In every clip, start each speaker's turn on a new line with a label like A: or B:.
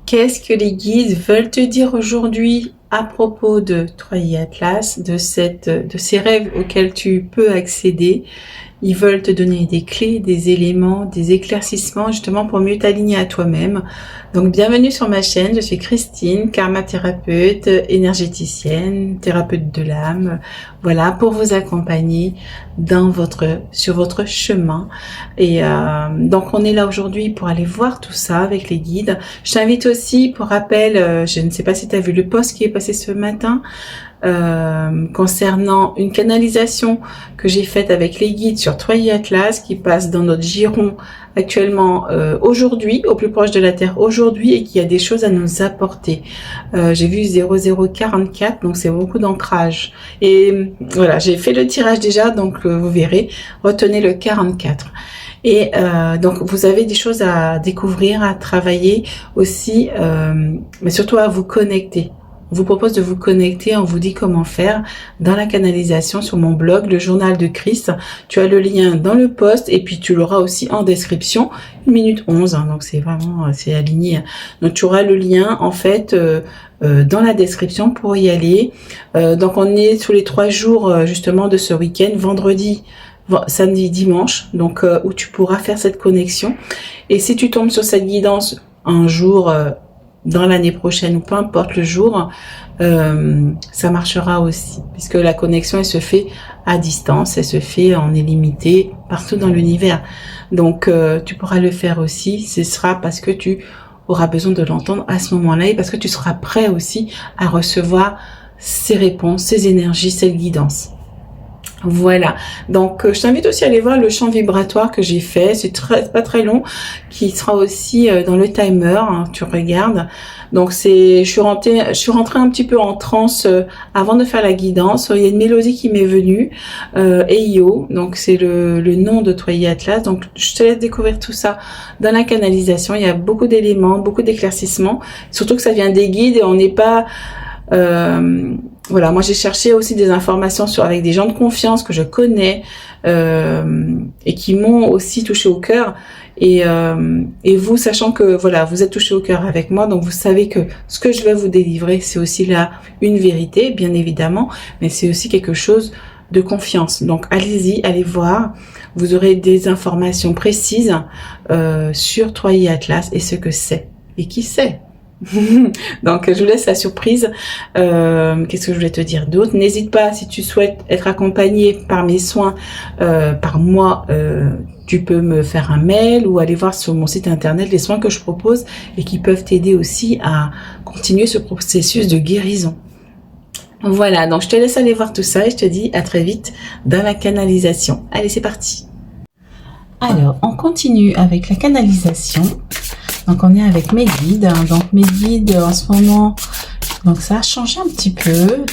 A: Qu'est-ce que les guides veulent te dire aujourd'hui à propos de Troyer Atlas, de ces rêves auxquels tu peux accéder? Ils veulent te donner des clés, des éléments, des éclaircissements justement pour mieux t'aligner à toi-même. Donc bienvenue sur ma chaîne, je suis Christine, karma thérapeute, énergéticienne, thérapeute de l'âme. Voilà, pour vous accompagner sur votre chemin. Et donc on est là aujourd'hui pour aller voir tout ça avec les guides. Je t'invite aussi, pour rappel, je ne sais pas si tu as vu le post qui est passé ce matin, concernant une canalisation que j'ai faite avec les guides sur Troyer Atlas qui passe dans notre giron actuellement aujourd'hui, au plus proche de la Terre aujourd'hui, et qui a des choses à nous apporter. J'ai vu 0044, donc c'est beaucoup d'ancrage. Et voilà, j'ai fait le tirage déjà, donc vous verrez, retenez le 44. Et donc vous avez des choses à découvrir, à travailler aussi, mais surtout à vous connecter. On vous propose de vous connecter, on vous dit comment faire dans la canalisation sur mon blog, le journal de Christ. Tu as le lien dans le post et puis tu l'auras aussi en description, 1 minute 11, hein, donc c'est vraiment, c'est aligné. Donc tu auras le lien en fait dans la description pour y aller. Donc on est sur les 3 jours justement de ce week-end, vendredi, samedi, dimanche, donc où tu pourras faire cette connexion. Et si tu tombes sur cette guidance un jour dans l'année prochaine ou peu importe le jour, ça marchera aussi, puisque la connexion elle se fait à distance, elle se fait en illimité partout dans l'univers. Donc tu pourras le faire aussi, ce sera parce que tu auras besoin de l'entendre à ce moment-là et parce que tu seras prêt aussi à recevoir ces réponses, ces énergies, cette guidance. Voilà, donc je t'invite aussi à aller voir le champ vibratoire que j'ai fait, c'est pas très long, qui sera aussi dans le timer, hein, tu regardes. Donc je suis rentrée un petit peu en transe avant de faire la guidance. Il y a une mélodie qui m'est venue, Eio, donc c'est le nom de Troyer Atlas. Donc je te laisse découvrir tout ça dans la canalisation. Il y a beaucoup d'éléments, beaucoup d'éclaircissements, surtout que ça vient des guides et on n'est pas... voilà, moi j'ai cherché aussi des informations avec des gens de confiance que je connais et qui m'ont aussi touché au cœur. Et vous, sachant que voilà, vous êtes touché au cœur avec moi, donc vous savez que ce que je vais vous délivrer, c'est aussi là une vérité, bien évidemment, mais c'est aussi quelque chose de confiance. Donc allez-y, allez voir. Vous aurez des informations précises sur Troyer Atlas et ce que c'est et qui c'est. Donc je vous laisse la surprise. Qu'est-ce que je voulais te dire d'autre? N'hésite pas, si tu souhaites être accompagné par mes soins, par moi, tu peux me faire un mail ou aller voir sur mon site internet les soins que je propose et qui peuvent t'aider aussi à continuer ce processus de guérison. Voilà, donc je te laisse aller voir tout ça et je te dis à très vite dans la canalisation. Allez, c'est parti. Alors, on continue avec la canalisation. Donc on est avec mes guides, donc mes guides en ce moment, donc ça a changé un petit peu.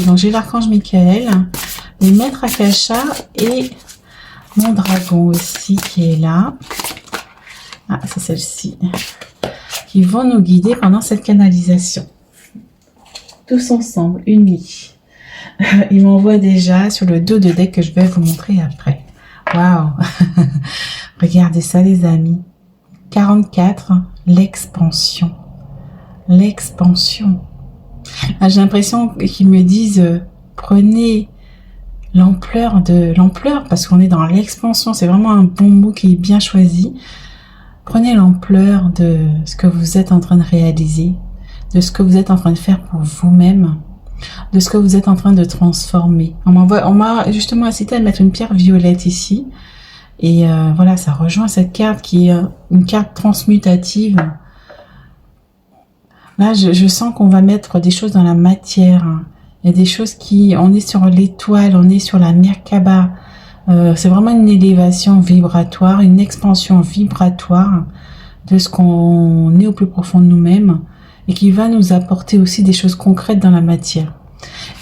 A: Donc j'ai l'archange Michael, les maîtres Akasha et mon dragon aussi qui est là. Ah, c'est celle-ci, qui vont nous guider pendant cette canalisation. Tous ensemble, unis. Ils m'envoient déjà sur le dos de deck que je vais vous montrer après. Waouh. Regardez ça les amis. 44, l'expansion. L'expansion. J'ai l'impression qu'ils me disent, prenez l'ampleur parce qu'on est dans l'expansion. C'est vraiment un bon mot qui est bien choisi. Prenez l'ampleur de ce que vous êtes en train de réaliser, de ce que vous êtes en train de faire pour vous-même, de ce que vous êtes en train de transformer. On m'a justement incité à mettre une pierre violette ici. Et voilà, ça rejoint cette carte qui est une carte transmutative. Là, je sens qu'on va mettre des choses dans la matière. Il y a des choses on est sur l'étoile, on est sur la Merkaba. C'est vraiment une élévation vibratoire, une expansion vibratoire de ce qu'on est au plus profond de nous-mêmes et qui va nous apporter aussi des choses concrètes dans la matière.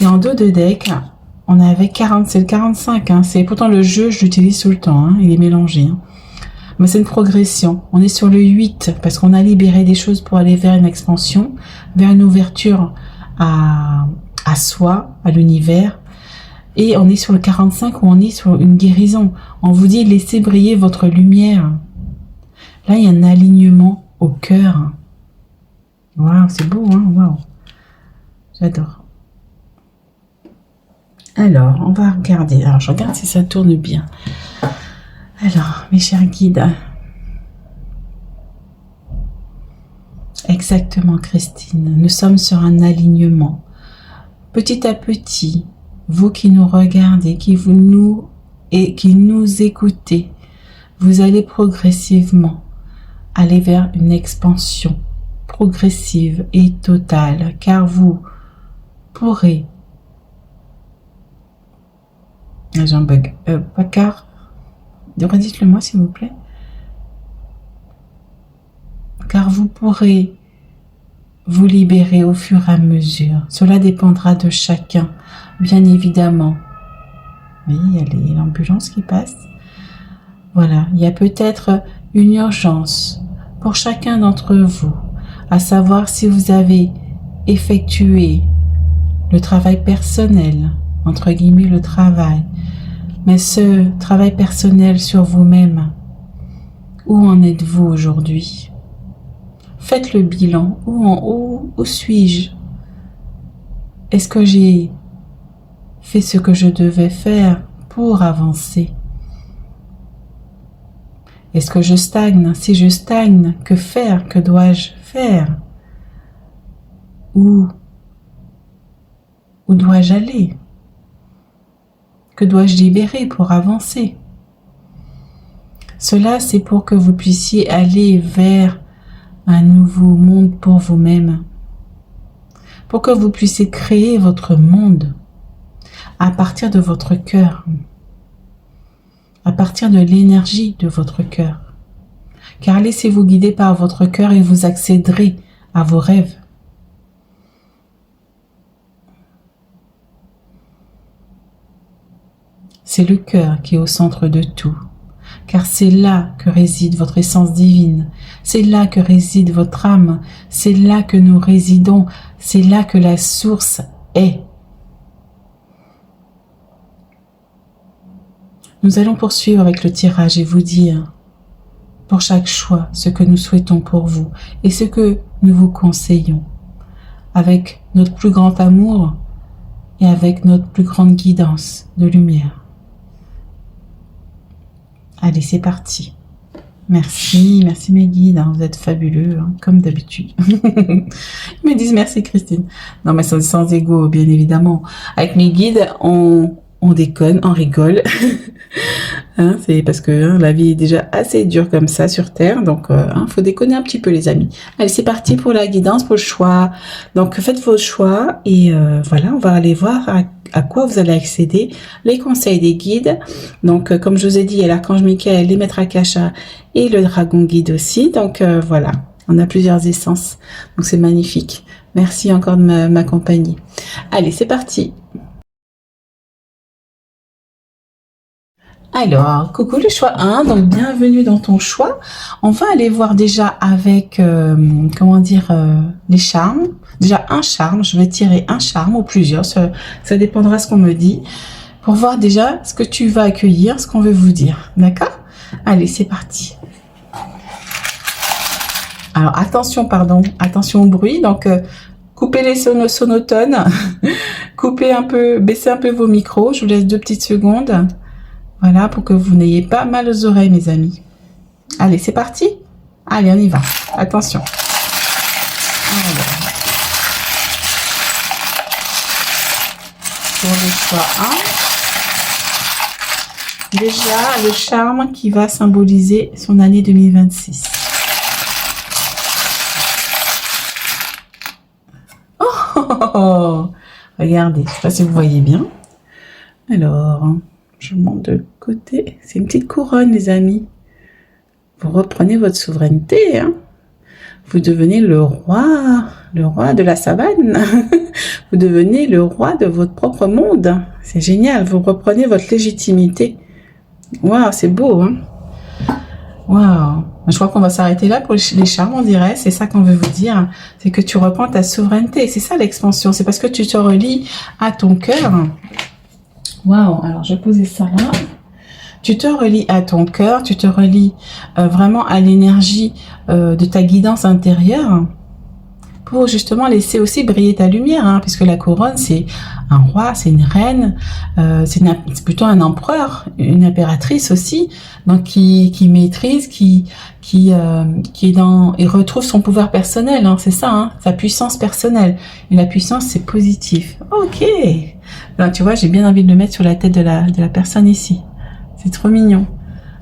A: Et en dos de deck, on avait 40, c'est le 45, hein. C'est pourtant le jeu, je l'utilise tout le temps, hein. Il est mélangé. Hein. Mais c'est une progression. On est sur le 8 parce qu'on a libéré des choses pour aller vers une expansion, vers une ouverture à soi, à l'univers. Et on est sur le 45 où on est sur une guérison. On vous dit laissez briller votre lumière. Là, il y a un alignement au cœur. Waouh, c'est beau, hein? Waouh. J'adore. Alors, on va regarder. Alors, je regarde si ça tourne bien. Alors, mes chers guides. Exactement, Christine. Nous sommes sur un alignement. Petit à petit, vous qui nous regardez, qui nous écoutez, vous allez progressivement aller vers une expansion progressive et totale, car vous pourrez... J'ai un bug. Pas car... Redites-le moi, s'il vous plaît. Car vous pourrez vous libérer au fur et à mesure. Cela dépendra de chacun, bien évidemment. Oui, il y a l'ambulance qui passe. Voilà, il y a peut-être une urgence pour chacun d'entre vous, à savoir si vous avez effectué le travail personnel, entre guillemets le travail, mais ce travail personnel sur vous-même, où en êtes-vous aujourd'hui? Faites le bilan. Où suis-je? Est-ce que j'ai fait ce que je devais faire pour avancer? Est-ce que je stagne? Si je stagne, que faire? Que dois-je faire? Où dois-je aller? Que dois-je libérer pour avancer? Cela, c'est pour que vous puissiez aller vers un nouveau monde pour vous-même, pour que vous puissiez créer votre monde à partir de votre cœur, à partir de l'énergie de votre cœur. Car laissez-vous guider par votre cœur et vous accéderez à vos rêves. C'est le cœur qui est au centre de tout. Car c'est là que réside votre essence divine, c'est là que réside votre âme, c'est là que nous résidons, c'est là que la source est. Nous allons poursuivre avec le tirage et vous dire, pour chaque choix, ce que nous souhaitons pour vous et ce que nous vous conseillons, avec notre plus grand amour et avec notre plus grande guidance de lumière. Allez, c'est parti. Merci mes guides, vous êtes fabuleux, comme d'habitude. Ils me disent merci Christine. Non mais sans ego, bien évidemment. Avec mes guides, on déconne, on rigole. C'est parce que la vie est déjà assez dure comme ça sur Terre, donc faut déconner un petit peu les amis. Allez, c'est parti pour la guidance, pour le choix. Donc faites vos choix et voilà, on va aller voir à quoi vous allez accéder, les conseils des guides. Donc comme je vous ai dit, il y a l'archange Michael, les maîtres Akasha et le dragon guide aussi. Donc voilà, on a plusieurs essences, donc c'est magnifique. Merci encore de m'accompagner. Allez, c'est parti. Alors, coucou le choix 1, donc bienvenue dans ton choix. On va aller voir déjà avec, les charmes. Déjà un charme, je vais tirer un charme ou plusieurs, ça dépendra ce qu'on me dit. Pour voir déjà ce que tu vas accueillir, ce qu'on veut vous dire, d'accord? Allez, c'est parti. Alors, attention au bruit, donc coupez les sonotones, coupez un peu, baissez un peu vos micros, je vous laisse 2 petites secondes. Voilà, pour que vous n'ayez pas mal aux oreilles, mes amis. Allez, c'est parti. Allez, on y va. Attention. Alors. Pour le choix 1. Déjà, le charme qui va symboliser son année 2026. Oh, regardez, je ne sais pas si vous voyez bien. Alors... je monte de côté. C'est une petite couronne, les amis. Vous reprenez votre souveraineté. Vous devenez le roi de la savane. Vous devenez le roi de votre propre monde. C'est génial. Vous reprenez votre légitimité. Waouh, c'est beau. Waouh. Je crois qu'on va s'arrêter là pour les charmes, on dirait. C'est ça qu'on veut vous dire. C'est que tu reprends ta souveraineté. C'est ça l'expansion. C'est parce que tu te relis à ton cœur. Waouh, alors je vais poser ça là. Tu te relis à ton cœur, tu te relis vraiment à l'énergie de ta guidance intérieure pour justement laisser aussi briller ta lumière, hein, puisque la couronne, c'est un roi, c'est une reine, c'est plutôt un empereur, une impératrice aussi, donc qui maîtrise, qui est dans et retrouve son pouvoir personnel, hein, c'est ça, hein, sa puissance personnelle. Et la puissance, c'est positif. Ok. Alors, tu vois, j'ai bien envie de le mettre sur la tête de la personne ici. C'est trop mignon.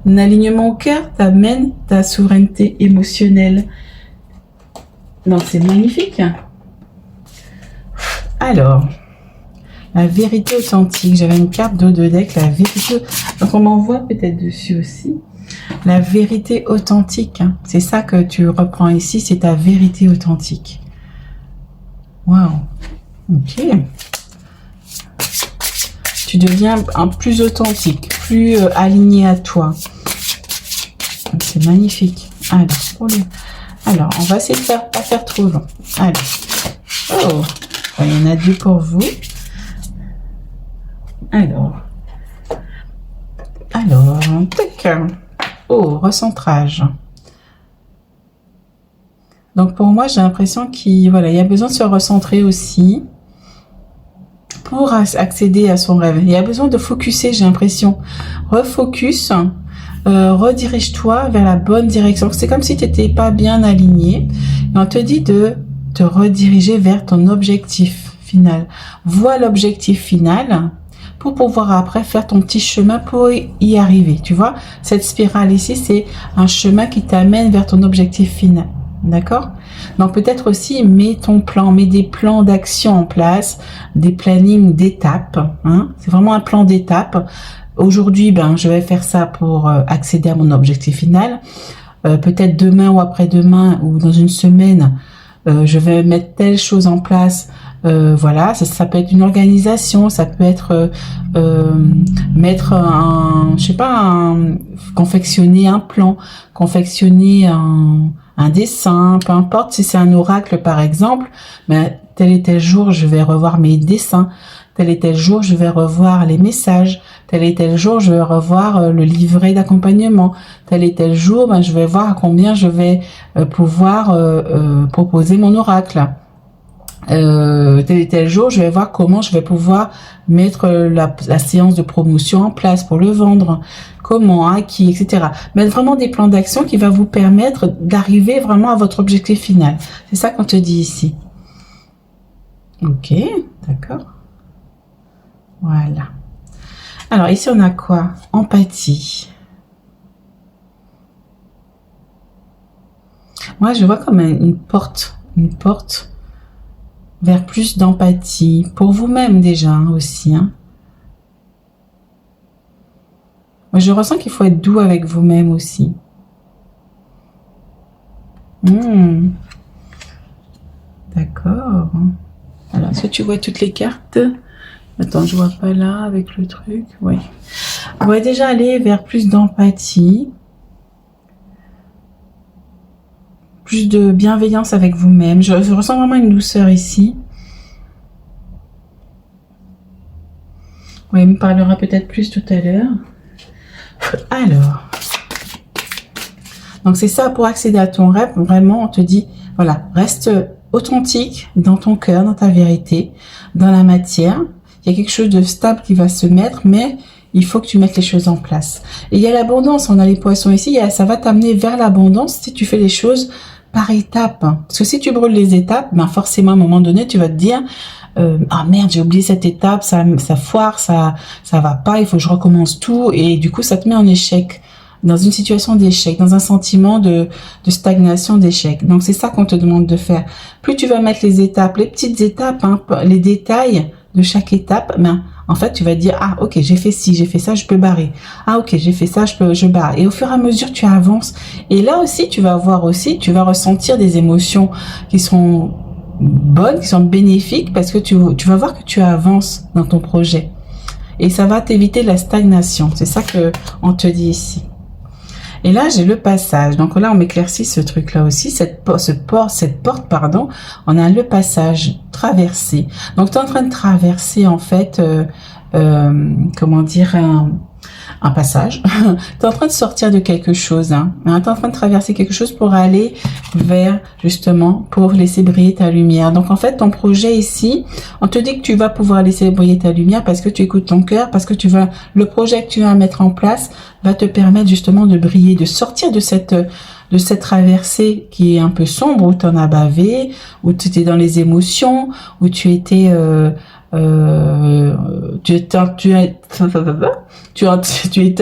A: Un alignement au cœur t'amène ta souveraineté émotionnelle. Donc c'est magnifique. Alors, la vérité authentique. J'avais une carte de deck, la vérité. Donc on m'envoie peut-être dessus aussi. La vérité authentique. Hein. C'est ça que tu reprends ici, c'est ta vérité authentique. Waouh. Ok. Tu deviens plus authentique, plus aligné à toi. C'est magnifique. Alors, on va essayer de pas faire trop long. Allez. Oh, il y en a 2 pour vous. Alors, tac. Oh, recentrage. Donc pour moi, j'ai l'impression qu'il y a besoin de se recentrer aussi pour accéder à son rêve. Il y a besoin de focuser, j'ai l'impression. Refocus. Redirige-toi vers la bonne direction. C'est comme si tu n'étais pas bien aligné. Et on te dit de te rediriger vers ton objectif final. Vois l'objectif final pour pouvoir après faire ton petit chemin pour y arriver. Tu vois, cette spirale ici, c'est un chemin qui t'amène vers ton objectif final. D'accord? Donc peut-être aussi mets des plans d'action en place, des plannings d'étapes. Hein? C'est vraiment un plan d'étapes. Aujourd'hui, je vais faire ça pour accéder à mon objectif final. Peut-être demain ou après-demain ou dans une semaine, je vais mettre telle chose en place. Voilà, ça peut être une organisation, ça peut être mettre confectionner un plan, confectionner un dessin, peu importe si c'est un oracle par exemple. Mais tel et tel jour, je vais revoir mes dessins. Tel et tel jour, je vais revoir les messages. Tel et tel jour, je vais revoir le livret d'accompagnement. Tel et tel jour, je vais voir à combien je vais pouvoir proposer mon oracle. Tel et tel jour, je vais voir comment je vais pouvoir mettre la séance de promotion en place pour le vendre. Comment, à qui, etc. Mettre vraiment des plans d'action qui va vous permettre d'arriver vraiment à votre objectif final. C'est ça qu'on te dit ici. Ok, d'accord. Voilà. Alors ici on a quoi? Empathie. Moi je vois comme une porte vers plus d'empathie pour vous-même déjà aussi. Hein. Moi je ressens qu'il faut être doux avec vous-même aussi. D'accord. Alors est-ce que tu vois toutes les cartes? Attends, je vois pas là avec le truc. Oui. On va déjà aller vers plus d'empathie. Plus de bienveillance avec vous-même. Je ressens vraiment une douceur ici. Oui, il me parlera peut-être plus tout à l'heure. Alors. Donc c'est ça, pour accéder à ton rêve, vraiment, on te dit, voilà, reste authentique dans ton cœur, dans ta vérité, dans la matière. Il y a quelque chose de stable qui va se mettre, mais il faut que tu mettes les choses en place. Et il y a l'abondance, on a les poissons ici, ça va t'amener vers l'abondance si tu fais les choses par étapes. Parce que si tu brûles les étapes, forcément à un moment donné, tu vas te dire ah merde, j'ai oublié cette étape, ça foire, ça va pas, il faut que je recommence tout, et du coup ça te met en échec, dans une situation d'échec, dans un sentiment de stagnation, d'échec. Donc c'est ça qu'on te demande de faire. Plus tu vas mettre les étapes, les petites étapes, les détails de chaque étape, en fait, tu vas dire, ah, ok, j'ai fait ci, j'ai fait ça, je peux barrer. Ah, ok, j'ai fait ça, je barre. Et au fur et à mesure, tu avances. Et là aussi, tu vas ressentir des émotions qui sont bonnes, qui sont bénéfiques, parce que tu vas voir que tu avances dans ton projet. Et ça va t'éviter la stagnation. C'est ça que on te dit ici. Et là, j'ai le passage. Donc là, on m'éclaircit ce truc-là aussi. Cette porte, pardon, on a le passage, traversé. Donc, tu es en train de traverser, en fait, comment dire, un passage. Tu es en train de sortir de quelque chose. Hein. Tu es en train de traverser quelque chose pour aller vers, justement, pour laisser briller ta lumière. Donc, en fait, ton projet ici, on te dit que tu vas pouvoir laisser briller ta lumière parce que tu écoutes ton cœur, parce que le projet que tu vas mettre en place va te permettre justement de briller, de sortir de cette traversée qui est un peu sombre, où tu en as bavé, où tu étais dans les émotions, où tu étais... tu étais en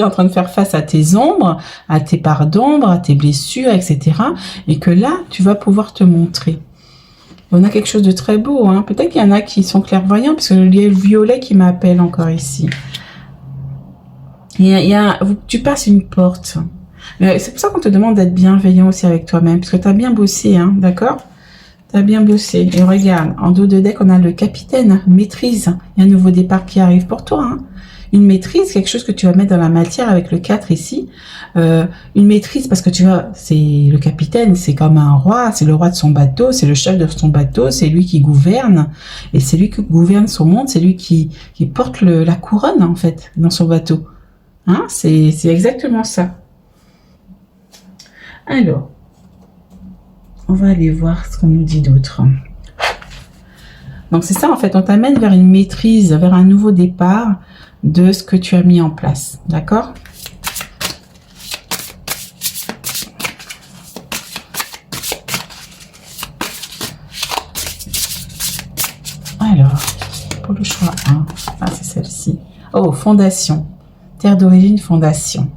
A: train de faire face à tes ombres, à tes parts d'ombre, à tes blessures, etc. Et que là, tu vas pouvoir te montrer. On a quelque chose de très beau. Hein. Peut-être qu'il y en a qui sont clairvoyants, parce qu'il y a le violet qui m'appelle encore ici. Tu passes une porte. C'est pour ça qu'on te demande d'être bienveillant aussi avec toi-même, parce que tu as bien bossé, hein, d'accord? T'as bien bossé. Et regarde, en dos de deck, on a le capitaine, maîtrise. Il y a un nouveau départ qui arrive pour toi. Hein. Une maîtrise, quelque chose que tu vas mettre dans la matière avec le 4 ici. Une maîtrise, parce que tu vois, c'est le capitaine, c'est comme un roi, c'est le roi de son bateau, c'est le chef de son bateau, c'est lui qui gouverne. Et c'est lui qui gouverne son monde, c'est lui qui porte la couronne, en fait, dans son bateau. Hein, c'est exactement ça. Alors, on va aller voir ce qu'on nous dit d'autre. Donc c'est ça en fait, on t'amène vers une maîtrise, vers un nouveau départ de ce que tu as mis en place. D'accord? Alors, pour le choix 1, ah c'est celle-ci. Oh, fondation. Terre d'origine, fondation.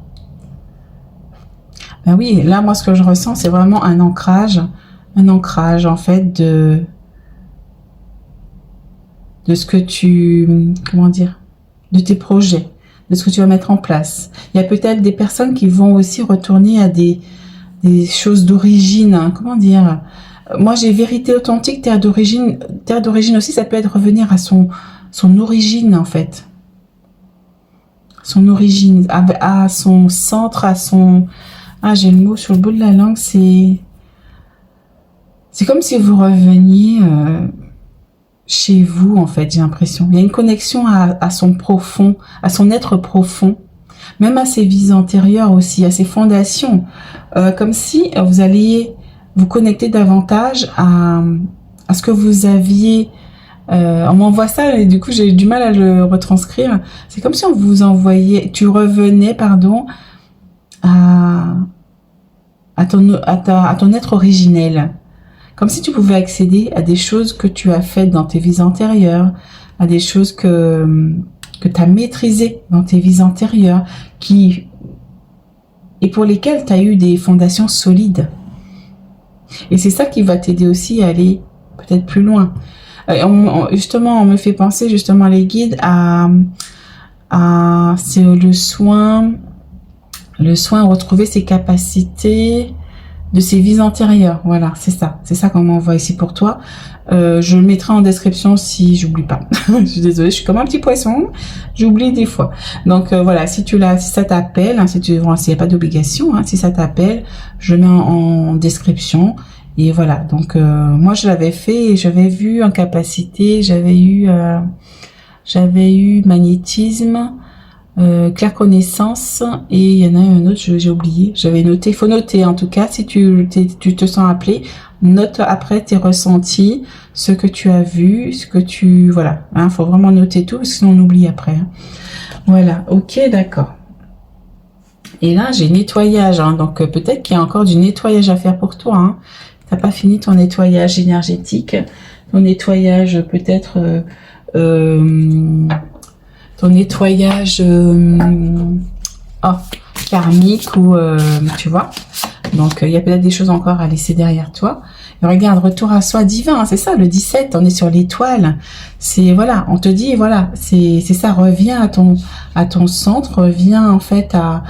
A: Ben oui, là moi ce que je ressens c'est vraiment un ancrage en fait de ce que tu, comment dire, de tes projets, de ce que tu vas mettre en place. Il y a peut-être des personnes qui vont aussi retourner à des choses d'origine, hein, comment dire. Moi j'ai vérité authentique, terre d'origine aussi, ça peut être revenir à son origine en fait. Son origine, à son centre, à son... Ah, j'ai le mot sur le bout de la langue, c'est comme si vous reveniez chez vous, en fait, j'ai l'impression. Il y a une connexion à son profond, à son être profond, même à ses vies antérieures aussi, à ses fondations. Comme si vous alliez vous connecter davantage à ce que vous aviez... on m'envoie ça et du coup, j'ai du mal à le retranscrire. C'est comme si on vous envoyait... Tu revenais, pardon... à ton être originel. Comme si tu pouvais accéder à des choses que tu as faites dans tes vies antérieures, à des choses que tu as maîtrisées dans tes vies antérieures, et pour lesquelles tu as eu des fondations solides. Et c'est ça qui va t'aider aussi à aller peut-être plus loin. Justement, on me fait penser justement les guides c'est le soin à retrouver ses capacités de ses vies antérieures. Voilà, c'est ça qu'on m'envoie ici pour toi. Je le mettrai en description si j'oublie pas. Je suis désolée, je suis comme un petit poisson, j'oublie des fois. Donc voilà, si ça t'appelle, hein, s'il n'y a pas d'obligation, hein, si ça t'appelle, je le mets en description. Et voilà, donc moi je l'avais fait et j'avais vu en capacité, j'avais eu magnétisme, clairconnaissance, et il y en a un autre, j'ai oublié, j'avais noté, il faut noter en tout cas, si tu te sens appelé, note après tes ressentis, ce que tu as vu, voilà, hein, faut vraiment noter tout, parce que sinon on oublie après. Hein. Voilà, ok, d'accord. Et là, j'ai nettoyage, hein, donc peut-être qu'il y a encore du nettoyage à faire pour toi, hein. T'as pas fini ton nettoyage énergétique, ton nettoyage peut-être... ton nettoyage karmique ou tu vois, donc il y a peut-être des choses encore à laisser derrière toi. Et regarde, retour à soi divin, hein, c'est ça le 17, on est sur l'étoile, c'est voilà, on te dit voilà, c'est ça, reviens à ton centre, reviens en fait à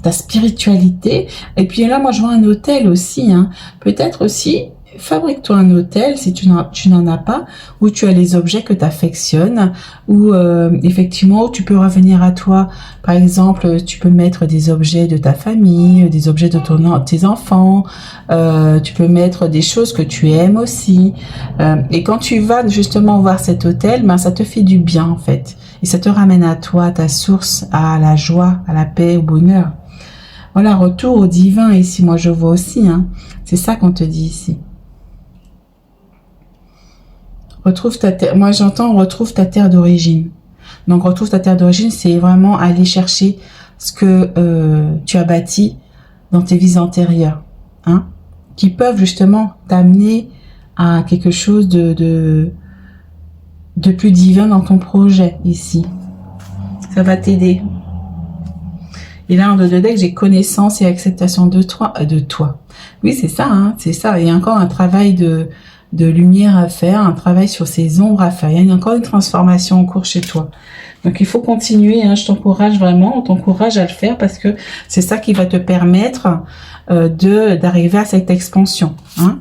A: ta spiritualité. Et puis là moi je vois un hôtel aussi, hein, peut-être aussi fabrique-toi un hôtel si tu n'en as pas, où tu as les objets que tu affectionnes, où effectivement tu peux revenir à toi. Par exemple, tu peux mettre des objets de ta famille, des objets de tes enfants, tu peux mettre des choses que tu aimes aussi. Et quand tu vas justement voir cet hôtel, ben, ça te fait du bien en fait. Et ça te ramène à toi, à ta source, à la joie, à la paix, au bonheur. Voilà, retour au divin ici, moi je vois aussi. Hein. C'est ça qu'on te dit ici. Retrouve ta terre. Moi, j'entends retrouve ta terre d'origine. Donc, retrouve ta terre d'origine, c'est vraiment aller chercher ce que tu as bâti dans tes vies antérieures, hein, qui peuvent justement t'amener à quelque chose de plus divin dans ton projet ici. Ça va t'aider. Et là, en dos de deck, j'ai connaissance et acceptation de toi. Oui, c'est ça, hein, c'est ça. Il y a encore un travail de lumière à faire, un travail sur ces ombres à faire. Il y a encore une transformation en cours chez toi. Donc, il faut continuer. Hein, je t'encourage vraiment, on t'encourage à le faire parce que c'est ça qui va te permettre d'arriver à cette expansion. Hein.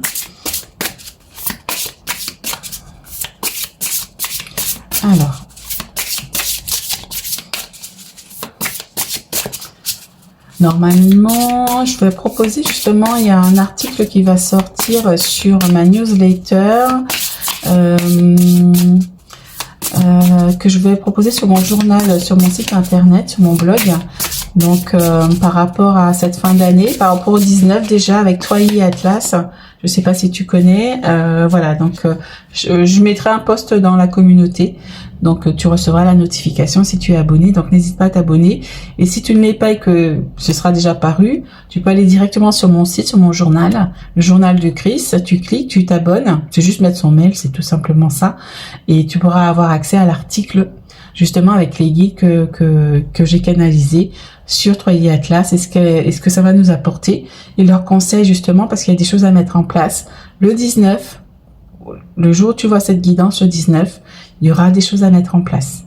A: Alors. Normalement, je vais proposer justement, il y a un article qui va sortir sur ma newsletter que je vais proposer sur mon journal, sur mon site internet, sur mon blog. Donc, par rapport à cette fin d'année, par rapport au 19 déjà, avec Toyi Atlas, je sais pas si tu connais, voilà, donc je mettrai un post dans la communauté. Donc, tu recevras la notification si tu es abonné. Donc, n'hésite pas à t'abonner. Et si tu ne l'es pas et que ce sera déjà paru, tu peux aller directement sur mon site, sur mon journal, le journal de Chris. Tu cliques, tu t'abonnes. C'est juste mettre son mail, c'est tout simplement ça. Et tu pourras avoir accès à l'article, justement, avec les guides que j'ai canalisés sur Toyi Atlas. Est-ce que ça va nous apporter? Et leurs conseils, justement, parce qu'il y a des choses à mettre en place. Le 19, le jour où tu vois cette guidance, le 19, il y aura des choses à mettre en place.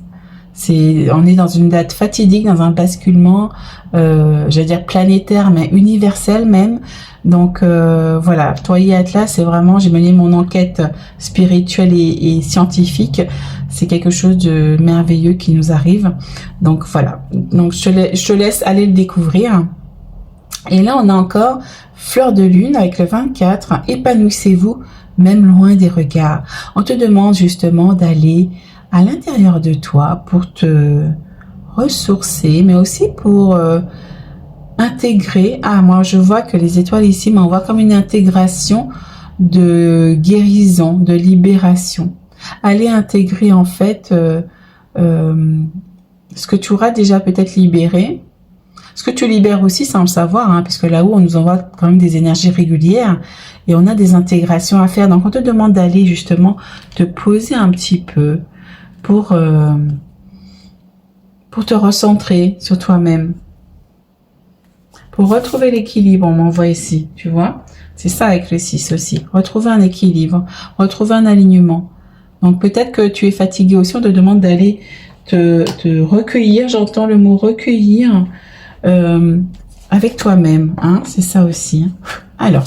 A: On est dans une date fatidique, dans un basculement, j'allais dire planétaire, mais universel même. Donc voilà, Toyi Atlas, c'est vraiment, j'ai mené mon enquête spirituelle et scientifique. C'est quelque chose de merveilleux qui nous arrive. Donc voilà, donc je te laisse aller le découvrir. Et là, on a encore Fleur de Lune avec le 24, épanouissez-vous même loin des regards. On te demande justement d'aller à l'intérieur de toi pour te ressourcer, mais aussi pour intégrer. Ah, moi je vois que les étoiles ici m'envoient comme une intégration de guérison, de libération. Aller intégrer en fait ce que tu auras déjà peut-être libéré. Ce que tu libères aussi sans le savoir, hein, puisque là-haut, on nous envoie quand même des énergies régulières et on a des intégrations à faire. Donc, on te demande d'aller justement te poser un petit peu pour te recentrer sur toi-même. Pour retrouver l'équilibre, on m'envoie ici, tu vois. C'est ça avec le 6 aussi. Retrouver un équilibre, retrouver un alignement. Donc, peut-être que tu es fatigué aussi, on te demande d'aller te recueillir. J'entends le mot recueillir. Avec toi-même, hein, c'est ça aussi. Alors,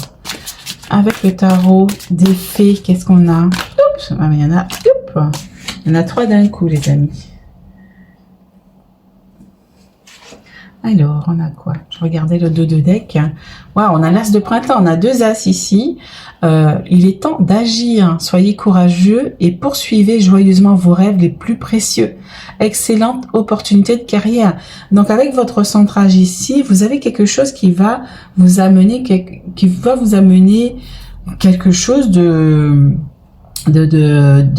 A: avec le tarot des fées, qu'est-ce qu'on a? Oups, il y en a 3 d'un coup, les amis. Alors, on a quoi? Je regardais le dos de deck. Waouh, on a l'as de printemps, on a 2 as ici. Il est temps d'agir. Soyez courageux et poursuivez joyeusement vos rêves les plus précieux. Excellente opportunité de carrière. Donc, avec votre centrage ici, vous avez quelque chose qui va vous amener, quelque chose de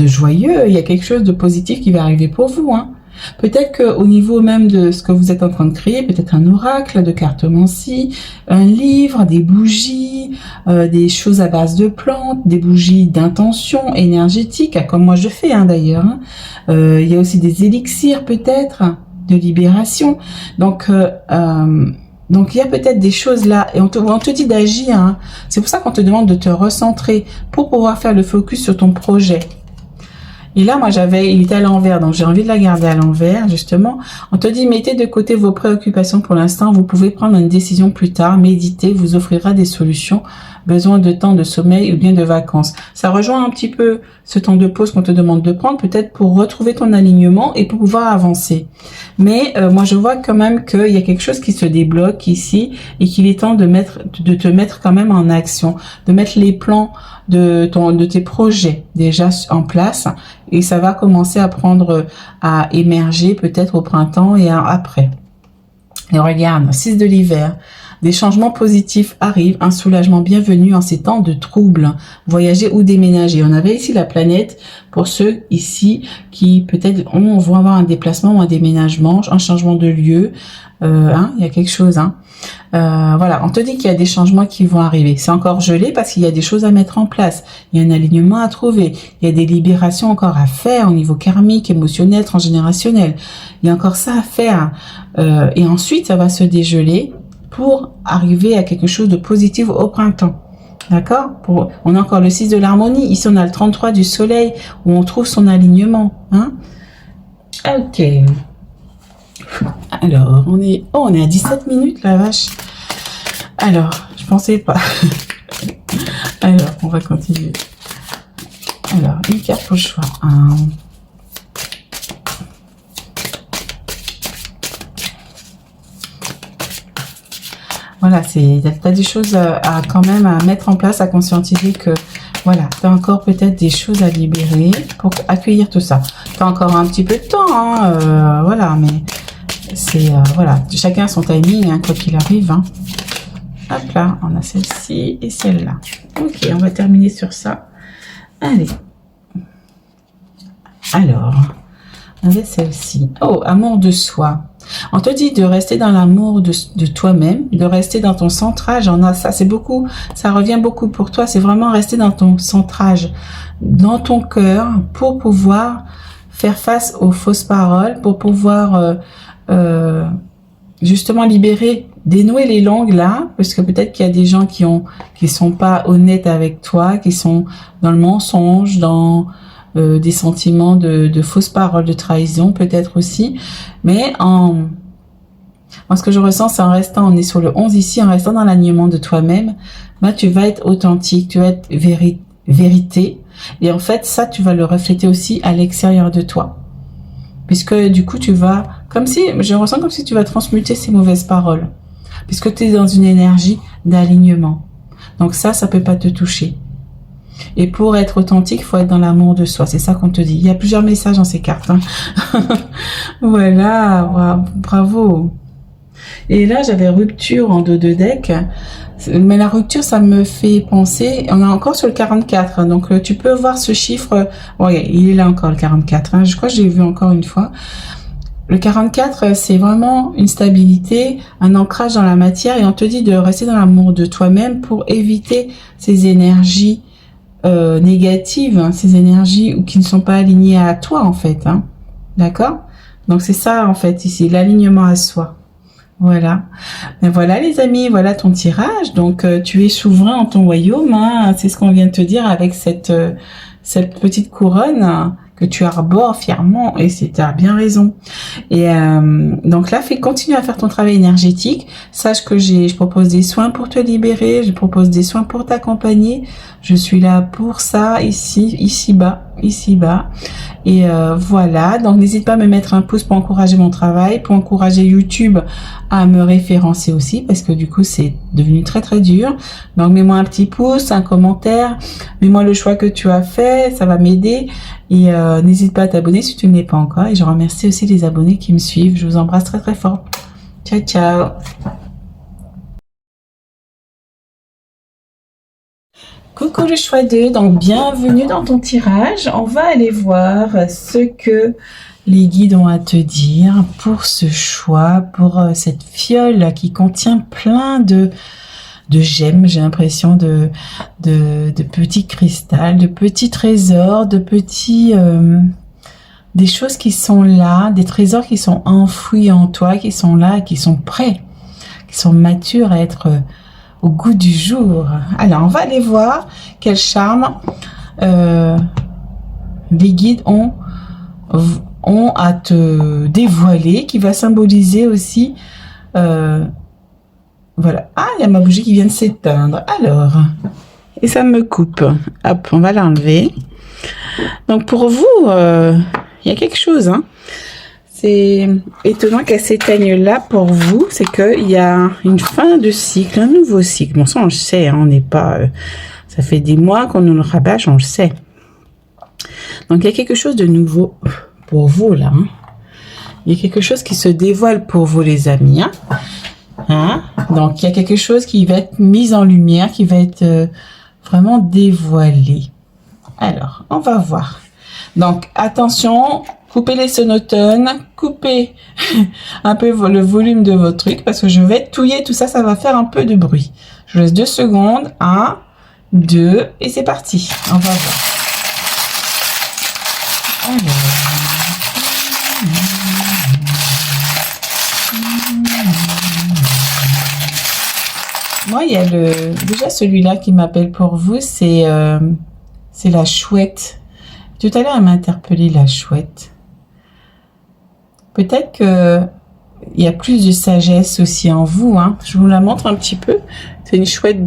A: joyeux. Il y a quelque chose de positif qui va arriver pour vous, hein. Peut-être qu'au niveau même de ce que vous êtes en train de créer, peut-être un oracle de cartomancie, un livre, des bougies, des choses à base de plantes, des bougies d'intention énergétique, comme moi je fais hein, d'ailleurs. Hein. Il y a aussi des élixirs peut-être de libération. Donc il y a peut-être des choses là et on te dit d'agir. Hein. C'est pour ça qu'on te demande de te recentrer pour pouvoir faire le focus sur ton projet. Et là, moi, il était à l'envers, donc j'ai envie de la garder à l'envers, justement. On te dit, mettez de côté vos préoccupations pour l'instant. Vous pouvez prendre une décision plus tard. Méditer vous offrira des solutions besoin de temps de sommeil ou bien de vacances. Ça rejoint un petit peu ce temps de pause qu'on te demande de prendre, peut-être pour retrouver ton alignement et pour pouvoir avancer. Mais moi, je vois quand même qu'il y a quelque chose qui se débloque ici et qu'il est temps de te mettre quand même en action, de mettre les plans de tes projets déjà en place, et ça va commencer à émerger peut-être au printemps et après. Et regarde, 6 de l'hiver. Des changements positifs arrivent, un soulagement bienvenu en ces temps de troubles. Voyager ou déménager. On avait ici la planète pour ceux ici qui peut-être vont avoir un déplacement ou un déménagement, un changement de lieu. Il y a quelque chose. Voilà, on te dit qu'il y a des changements qui vont arriver. C'est encore gelé parce qu'il y a des choses à mettre en place. Il y a un alignement à trouver. Il y a des libérations encore à faire au niveau karmique, émotionnel, transgénérationnel. Il y a encore ça à faire. Et ensuite, ça va se dégeler pour arriver à quelque chose de positif au printemps. D'accord? On a encore le 6 de l'harmonie. Ici, on a le 33 du soleil où on trouve son alignement. Ok. Alors, on est à 17 minutes, la vache. Alors, je pensais pas. Alors, on va continuer. Alors, une carte pour le choix. Voilà, t'as des choses à quand même à mettre en place, à conscientiser que voilà, t'as encore peut-être des choses à libérer pour accueillir tout ça. T'as encore un petit peu de temps, voilà, mais c'est voilà, chacun son timing, quoi qu'il arrive. Hop là, on a celle-ci et celle-là. Ok, on va terminer sur ça. Allez. Alors, on avait celle-ci. Oh, amour de soi. On te dit de rester dans l'amour de toi-même, de rester dans ton centrage. Ça revient beaucoup pour toi. C'est vraiment rester dans ton centrage, dans ton cœur, pour pouvoir faire face aux fausses paroles, pour pouvoir justement libérer, dénouer les langues là, parce que peut-être qu'il y a des gens qui sont pas honnêtes avec toi, qui sont dans le mensonge, dans des sentiments de fausses paroles, de trahison peut-être aussi, mais moi ce que je ressens, c'est en restant, on est sur le 11 ici, en restant dans l'alignement de toi-même, tu vas être authentique, tu vas être vérité, et en fait ça tu vas le refléter aussi à l'extérieur de toi, puisque du coup je ressens comme si tu vas transmuter ces mauvaises paroles, puisque tu es dans une énergie d'alignement, donc ça peut pas te toucher. Et pour être authentique, il faut être dans l'amour de soi. C'est ça qu'on te dit. Il y a plusieurs messages dans ces cartes. Voilà, bravo. Et là, j'avais rupture en dos de deck. Mais la rupture, ça me fait penser... On est encore sur le 44. Donc, tu peux voir ce chiffre. Ouais, il est là encore, le 44. Je crois que je l'ai vu encore une fois. Le 44, c'est vraiment une stabilité, un ancrage dans la matière. Et on te dit de rester dans l'amour de toi-même pour éviter ces énergies négatives, ces énergies qui ne sont pas alignées à toi en fait, d'accord? Donc c'est ça en fait ici, l'alignement à soi. Voilà. Mais voilà les amis, voilà ton tirage. Donc tu es souverain en ton royaume, c'est ce qu'on vient de te dire avec cette petite couronne que tu arbores fièrement, et t'as bien raison. Et donc là, continue à faire ton travail énergétique. Sache que je propose des soins pour te libérer, je propose des soins pour t'accompagner. Je suis là pour ça, ici bas. Et voilà, donc n'hésite pas à me mettre un pouce pour encourager mon travail, pour encourager YouTube à me référencer aussi, parce que du coup c'est devenu très très dur. Donc mets-moi un petit pouce, un commentaire, mets-moi le choix que tu as fait, ça va m'aider. Et n'hésite pas à t'abonner si tu ne l'es pas encore. Et je remercie aussi les abonnés qui me suivent. Je vous embrasse très très fort. Ciao ciao. Coucou le choix 2, donc bienvenue dans ton tirage. On va aller voir ce que les guides ont à te dire pour ce choix, pour cette fiole qui contient plein de gemmes, j'ai l'impression de petits cristals, de petits trésors, de petits des choses qui sont là, des trésors qui sont enfouis en toi, qui sont là, qui sont prêts, qui sont matures à être au goût du jour. Alors, on va aller voir quel charme les guides ont à te dévoiler, qui va symboliser aussi Voilà. Ah, il y a ma bougie qui vient de s'éteindre. Alors, et ça me coupe. Hop, on va l'enlever. Donc pour vous, il y a quelque chose, hein. C'est étonnant qu'elle s'éteigne là pour vous. C'est qu'il y a une fin de cycle, un nouveau cycle. Bon, ça on le sait, hein, on n'est pas... ça fait des mois qu'on nous le rabâche, on le sait. Donc il y a quelque chose de nouveau pour vous là. Hein. Il y a quelque chose qui se dévoile pour vous les amis. Hein. Hein? Donc il y a quelque chose qui va être mis en lumière, qui va être vraiment dévoilé. Alors, on va voir. Donc attention, coupez les sonotones, coupez un peu le volume de votre truc parce que je vais touiller tout ça, ça va faire un peu de bruit. Je vous laisse 2 secondes. 1, 2 et c'est parti. On va voir. Alors. Moi, il y a déjà celui-là qui m'appelle pour vous, c'est la chouette. Tout à l'heure, elle m'a interpellé la chouette. Peut-être que il y a plus de sagesse aussi en vous. Hein. Je vous la montre un petit peu. C'est une chouette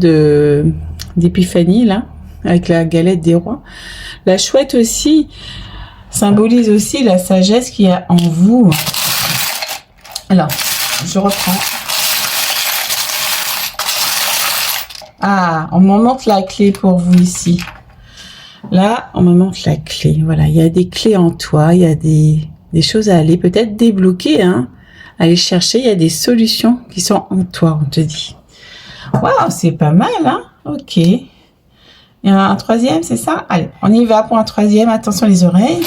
A: d'épiphanie là, avec la galette des rois. La chouette aussi symbolise aussi la sagesse qu'il y a en vous. Alors, je reprends. Ah, on me montre la clé pour vous ici. Là, on me montre la clé. Voilà, il y a des clés en toi, il y a des choses à aller peut-être débloquer, hein. Aller chercher, il y a des solutions qui sont en toi, on te dit. Waouh, c'est pas mal, hein. Ok. Il y a un troisième, c'est ça? Allez, on y va pour un troisième. Attention les oreilles.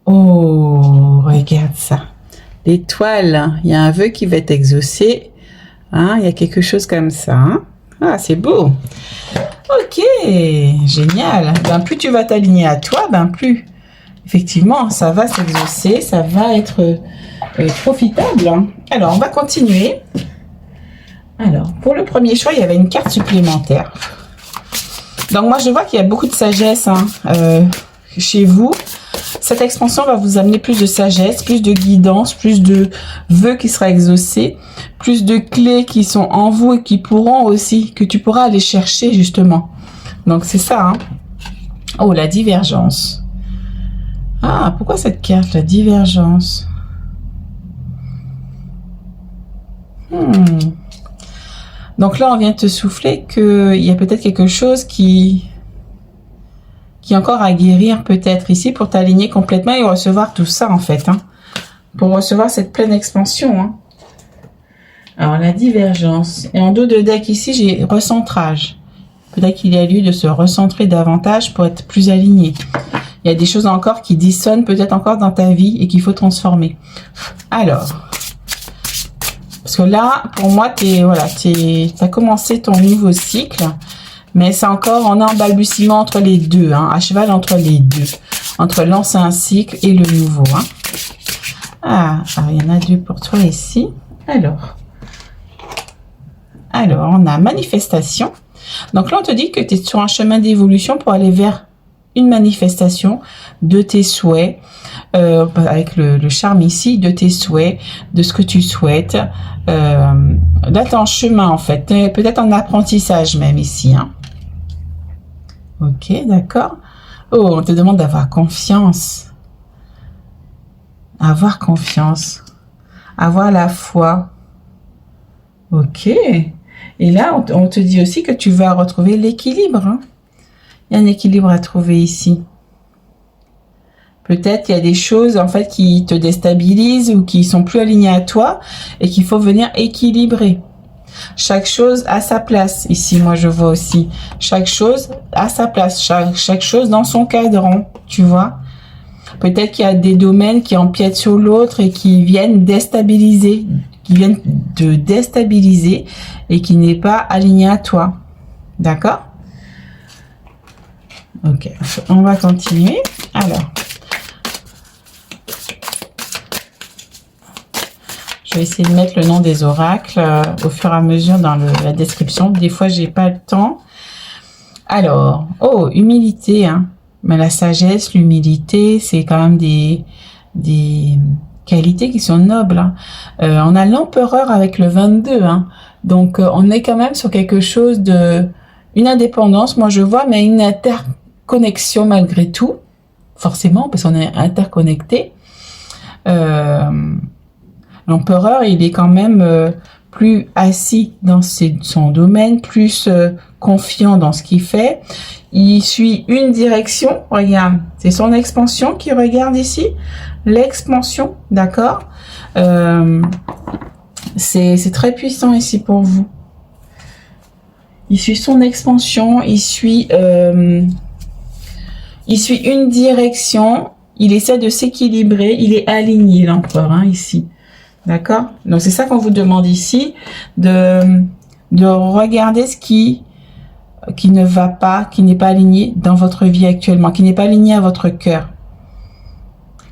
A: Oh, regarde ça. L'étoile, il y a un vœu qui va être exaucé. Hein, il y a quelque chose comme ça. Hein. Ah, c'est beau. Ok, génial. Ben, plus tu vas t'aligner à toi, ben plus, effectivement, ça va s'exaucer, ça va être profitable. Hein. Alors, on va continuer. Alors, pour le premier choix, il y avait une carte supplémentaire. Donc, moi, je vois qu'il y a beaucoup de sagesse hein, chez vous. Cette expansion va vous amener plus de sagesse, plus de guidance, plus de vœux qui sera exaucé, plus de clés qui sont en vous et qui pourront aussi, que tu pourras aller chercher justement. Donc c'est ça. Hein. Oh, la divergence. Ah, pourquoi cette carte, la divergence? Donc là, on vient de te souffler qu'il y a peut-être quelque chose qui est encore à guérir peut-être ici pour t'aligner complètement et recevoir tout ça en fait. Hein, pour recevoir cette pleine expansion. Hein. Alors la divergence. Et en dos de deck ici, j'ai recentrage. Peut-être qu'il y a lieu de se recentrer davantage pour être plus aligné. Il y a des choses encore qui dissonnent peut-être encore dans ta vie et qu'il faut transformer. Alors, parce que là, pour moi, t'as commencé ton nouveau cycle. Mais c'est encore, on est en balbutiement entre les deux, hein, à cheval entre les deux, entre l'ancien cycle et le nouveau. Hein. Ah, il y en a 2 pour toi ici. Alors, on a manifestation. Donc là, on te dit que tu es sur un chemin d'évolution pour aller vers une manifestation de tes souhaits, avec le charme ici, de tes souhaits, de ce que tu souhaites. Là, tu es en chemin en fait, peut-être en apprentissage même ici. Hein. Ok, d'accord. Oh, on te demande d'avoir confiance. Avoir confiance. Avoir la foi. Ok. Et là, on te dit aussi que tu vas retrouver l'équilibre. Hein. Il y a un équilibre à trouver ici. Peut-être qu'il y a des choses en fait qui te déstabilisent ou qui sont plus alignées à toi et qu'il faut venir équilibrer. Chaque chose à sa place. Ici, moi, je vois aussi. Chaque chose à sa place. Chaque chose dans son cadran. Tu vois. Peut-être qu'il y a des domaines qui empiètent sur l'autre et qui viennent déstabiliser. Qui viennent te déstabiliser et qui n'est pas aligné à toi. D'accord? Ok. On va continuer. Alors. Je vais essayer de mettre le nom des oracles au fur et à mesure dans la description. Des fois, j'ai pas le temps. Alors, oh, humilité. Hein. Mais la sagesse, l'humilité, c'est quand même des des qualités qui sont nobles. Hein. On a l'empereur avec le 22. Hein. Donc, on est quand même sur quelque chose de... Une indépendance, moi je vois, mais une interconnexion malgré tout. Forcément, parce qu'on est interconnecté. L'empereur, il est quand même plus assis dans son domaine, plus confiant dans ce qu'il fait. Il suit une direction. Regarde, c'est son expansion qui regarde ici. L'expansion, d'accord. C'est très puissant ici pour vous. Il suit son expansion, il suit une direction, il essaie de s'équilibrer, il est aligné l'empereur hein, ici. D'accord? Donc c'est ça qu'on vous demande ici, de regarder ce qui ne va pas, qui n'est pas aligné dans votre vie actuellement, qui n'est pas aligné à votre cœur,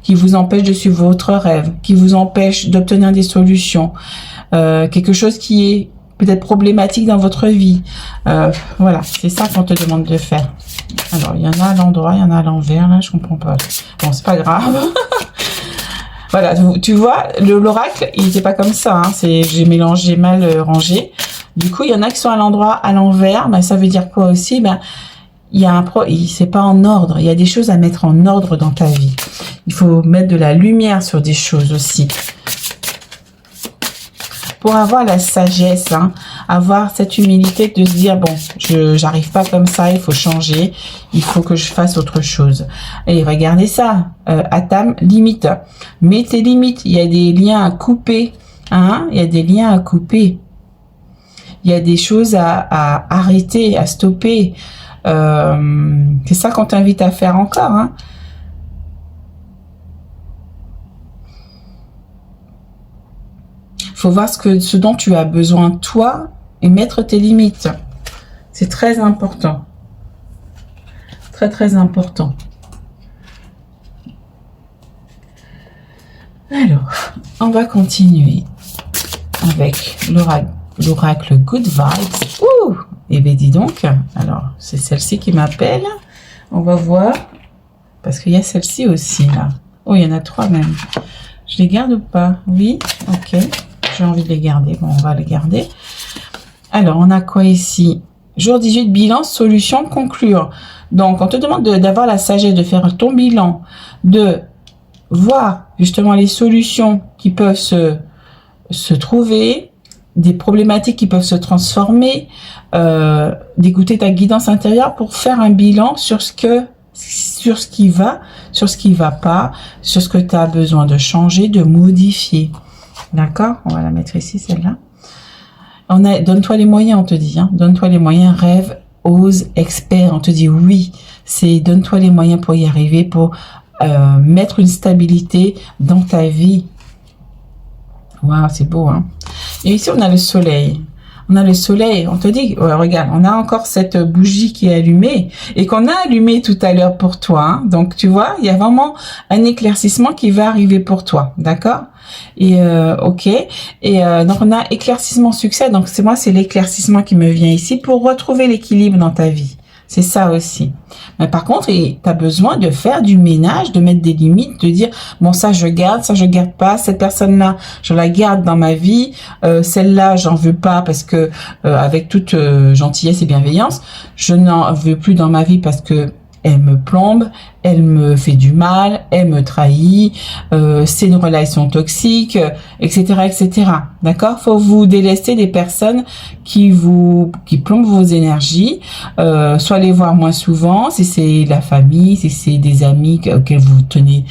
A: qui vous empêche de suivre votre rêve, qui vous empêche d'obtenir des solutions, quelque chose qui est peut-être problématique dans votre vie. Voilà, c'est ça qu'on te demande de faire. Alors, il y en a à l'endroit, il y en a à l'envers, là, je comprends pas. Bon, c'est pas grave. Voilà, tu vois, l'oracle, il n'était pas comme ça. Hein, j'ai mélangé, mal rangé. Du coup, il y en a qui sont à l'endroit, à l'envers. Ben, ça veut dire quoi aussi? Ben, il y a c'est pas en ordre. Il y a des choses à mettre en ordre dans ta vie. Il faut mettre de la lumière sur des choses aussi. Pour avoir la sagesse, hein, avoir cette humilité de se dire, bon, j'arrive pas comme ça, il faut changer, il faut que je fasse autre chose. Et regardez ça, Atam, limite. Mets tes limites, il y a des liens à couper, hein, il y a des liens à couper. Il y a des choses à arrêter, à stopper. C'est ça qu'on t'invite à faire encore, hein. Faut voir ce dont tu as besoin toi et mettre tes limites. C'est très important. Très, très important. Alors, on va continuer avec l'oracle Good Vibes. Ouh! Eh bien, dis donc. Alors, c'est celle-ci qui m'appelle. On va voir. Parce qu'il y a celle-ci aussi, là. Oh, il y en a 3 même. Je les garde ou pas? Oui? Ok. J'ai envie de les garder. Bon, on va les garder. Alors, on a quoi ici? Jour 18, bilan, solution, conclure. Donc, on te demande d'avoir la sagesse de faire ton bilan, de voir justement les solutions qui peuvent se trouver, des problématiques qui peuvent se transformer, d'écouter ta guidance intérieure pour faire un bilan sur ce qui va, sur ce qui va pas, sur ce que tu as besoin de changer, de modifier. D'accord? On va la mettre ici, celle-là. Donne-toi les moyens, on te dit. Hein. Donne-toi les moyens, rêve, ose, expert. On te dit oui. C'est donne-toi les moyens pour y arriver, pour mettre une stabilité dans ta vie. Waouh, c'est beau. Hein. Et ici, on a le soleil. On a le soleil, on te dit, ouais, regarde, on a encore cette bougie qui est allumée et qu'on a allumée tout à l'heure pour toi. Hein. Donc, tu vois, il y a vraiment un éclaircissement qui va arriver pour toi, d'accord? Et ok. Et donc, on a éclaircissement succès. Donc, c'est l'éclaircissement qui me vient ici pour retrouver l'équilibre dans ta vie. C'est ça aussi. Mais par contre, tu as besoin de faire du ménage, de mettre des limites, de dire, bon, ça je garde pas, cette personne-là, je la garde dans ma vie, celle-là, j'en veux pas parce que, avec toute gentillesse et bienveillance, je n'en veux plus dans ma vie parce que elle me plombe, elle me fait du mal, elle me trahit, c'est une relation toxique, etc., etc. D'accord? Faut vous délester des personnes qui plombent vos énergies, soit les voir moins souvent, si c'est la famille, si c'est des amis auxquels vous tenez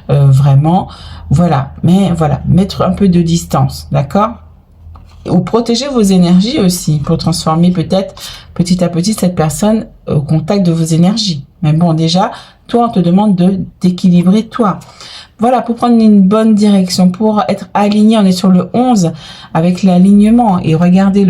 A: vraiment. Voilà. Mais voilà, mettre un peu de distance, d'accord? Ou protéger vos énergies aussi, pour transformer peut-être petit à petit cette personne au contact de vos énergies. Mais bon, déjà, toi, on te demande d'équilibrer toi. Voilà, pour prendre une bonne direction, pour être aligné, on est sur le 11 avec l'alignement. Et regardez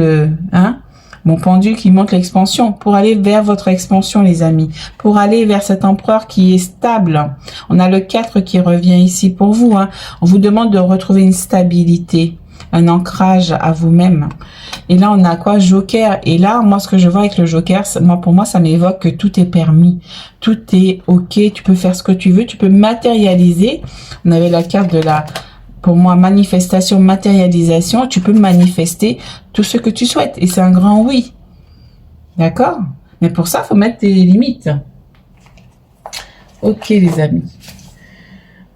A: mon pendule qui montre l'expansion. Pour aller vers votre expansion, les amis. Pour aller vers cet empereur qui est stable. On a le 4 qui revient ici pour vous. Hein. On vous demande de retrouver une stabilité. un ancrage à vous-même. Et là, on a quoi? Joker. Et là, moi, ce que je vois avec le Joker, pour moi, ça m'évoque que tout est permis. Tout est OK. Tu peux faire ce que tu veux. Tu peux matérialiser. On avait la carte de la, pour moi, manifestation, matérialisation. Tu peux manifester tout ce que tu souhaites. Et c'est un grand oui. D'accord? Mais pour ça, il faut mettre des limites. OK, les amis.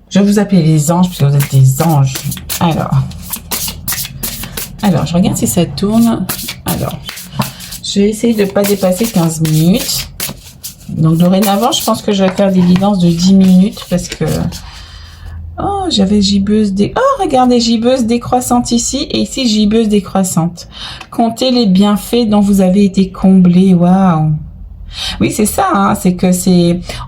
A: Je vais vous appeler les anges, puisque vous êtes des anges. Alors, je regarde si ça tourne. Alors, je vais essayer de ne pas dépasser 15 minutes. Donc, dorénavant, je pense que je vais faire des guidances de 10 minutes, parce que... Oh, j'avais gibbeuse Oh, regardez, gibbeuse décroissante ici, et ici, gibbeuse décroissante. Comptez les bienfaits dont vous avez été comblés. Waouh! Oui, c'est ça, hein, c'est que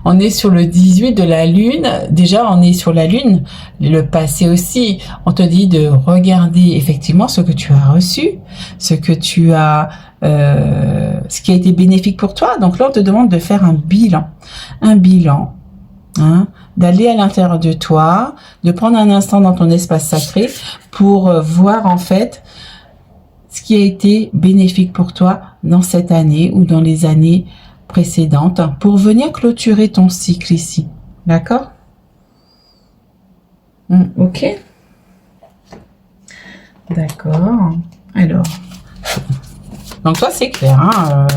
A: on est sur le 18 de la lune. Déjà, on est sur la lune. Le passé aussi. On te dit de regarder effectivement ce que tu as reçu, ce que tu as, ce qui a été bénéfique pour toi. Donc là, on te demande de faire un bilan, hein, d'aller à l'intérieur de toi, de prendre un instant dans ton espace sacré pour voir en fait ce qui a été bénéfique pour toi dans cette année ou dans les années précédentes pour venir clôturer ton cycle ici. D'accord? OK. D'accord. Alors. Donc toi, c'est clair. Hein,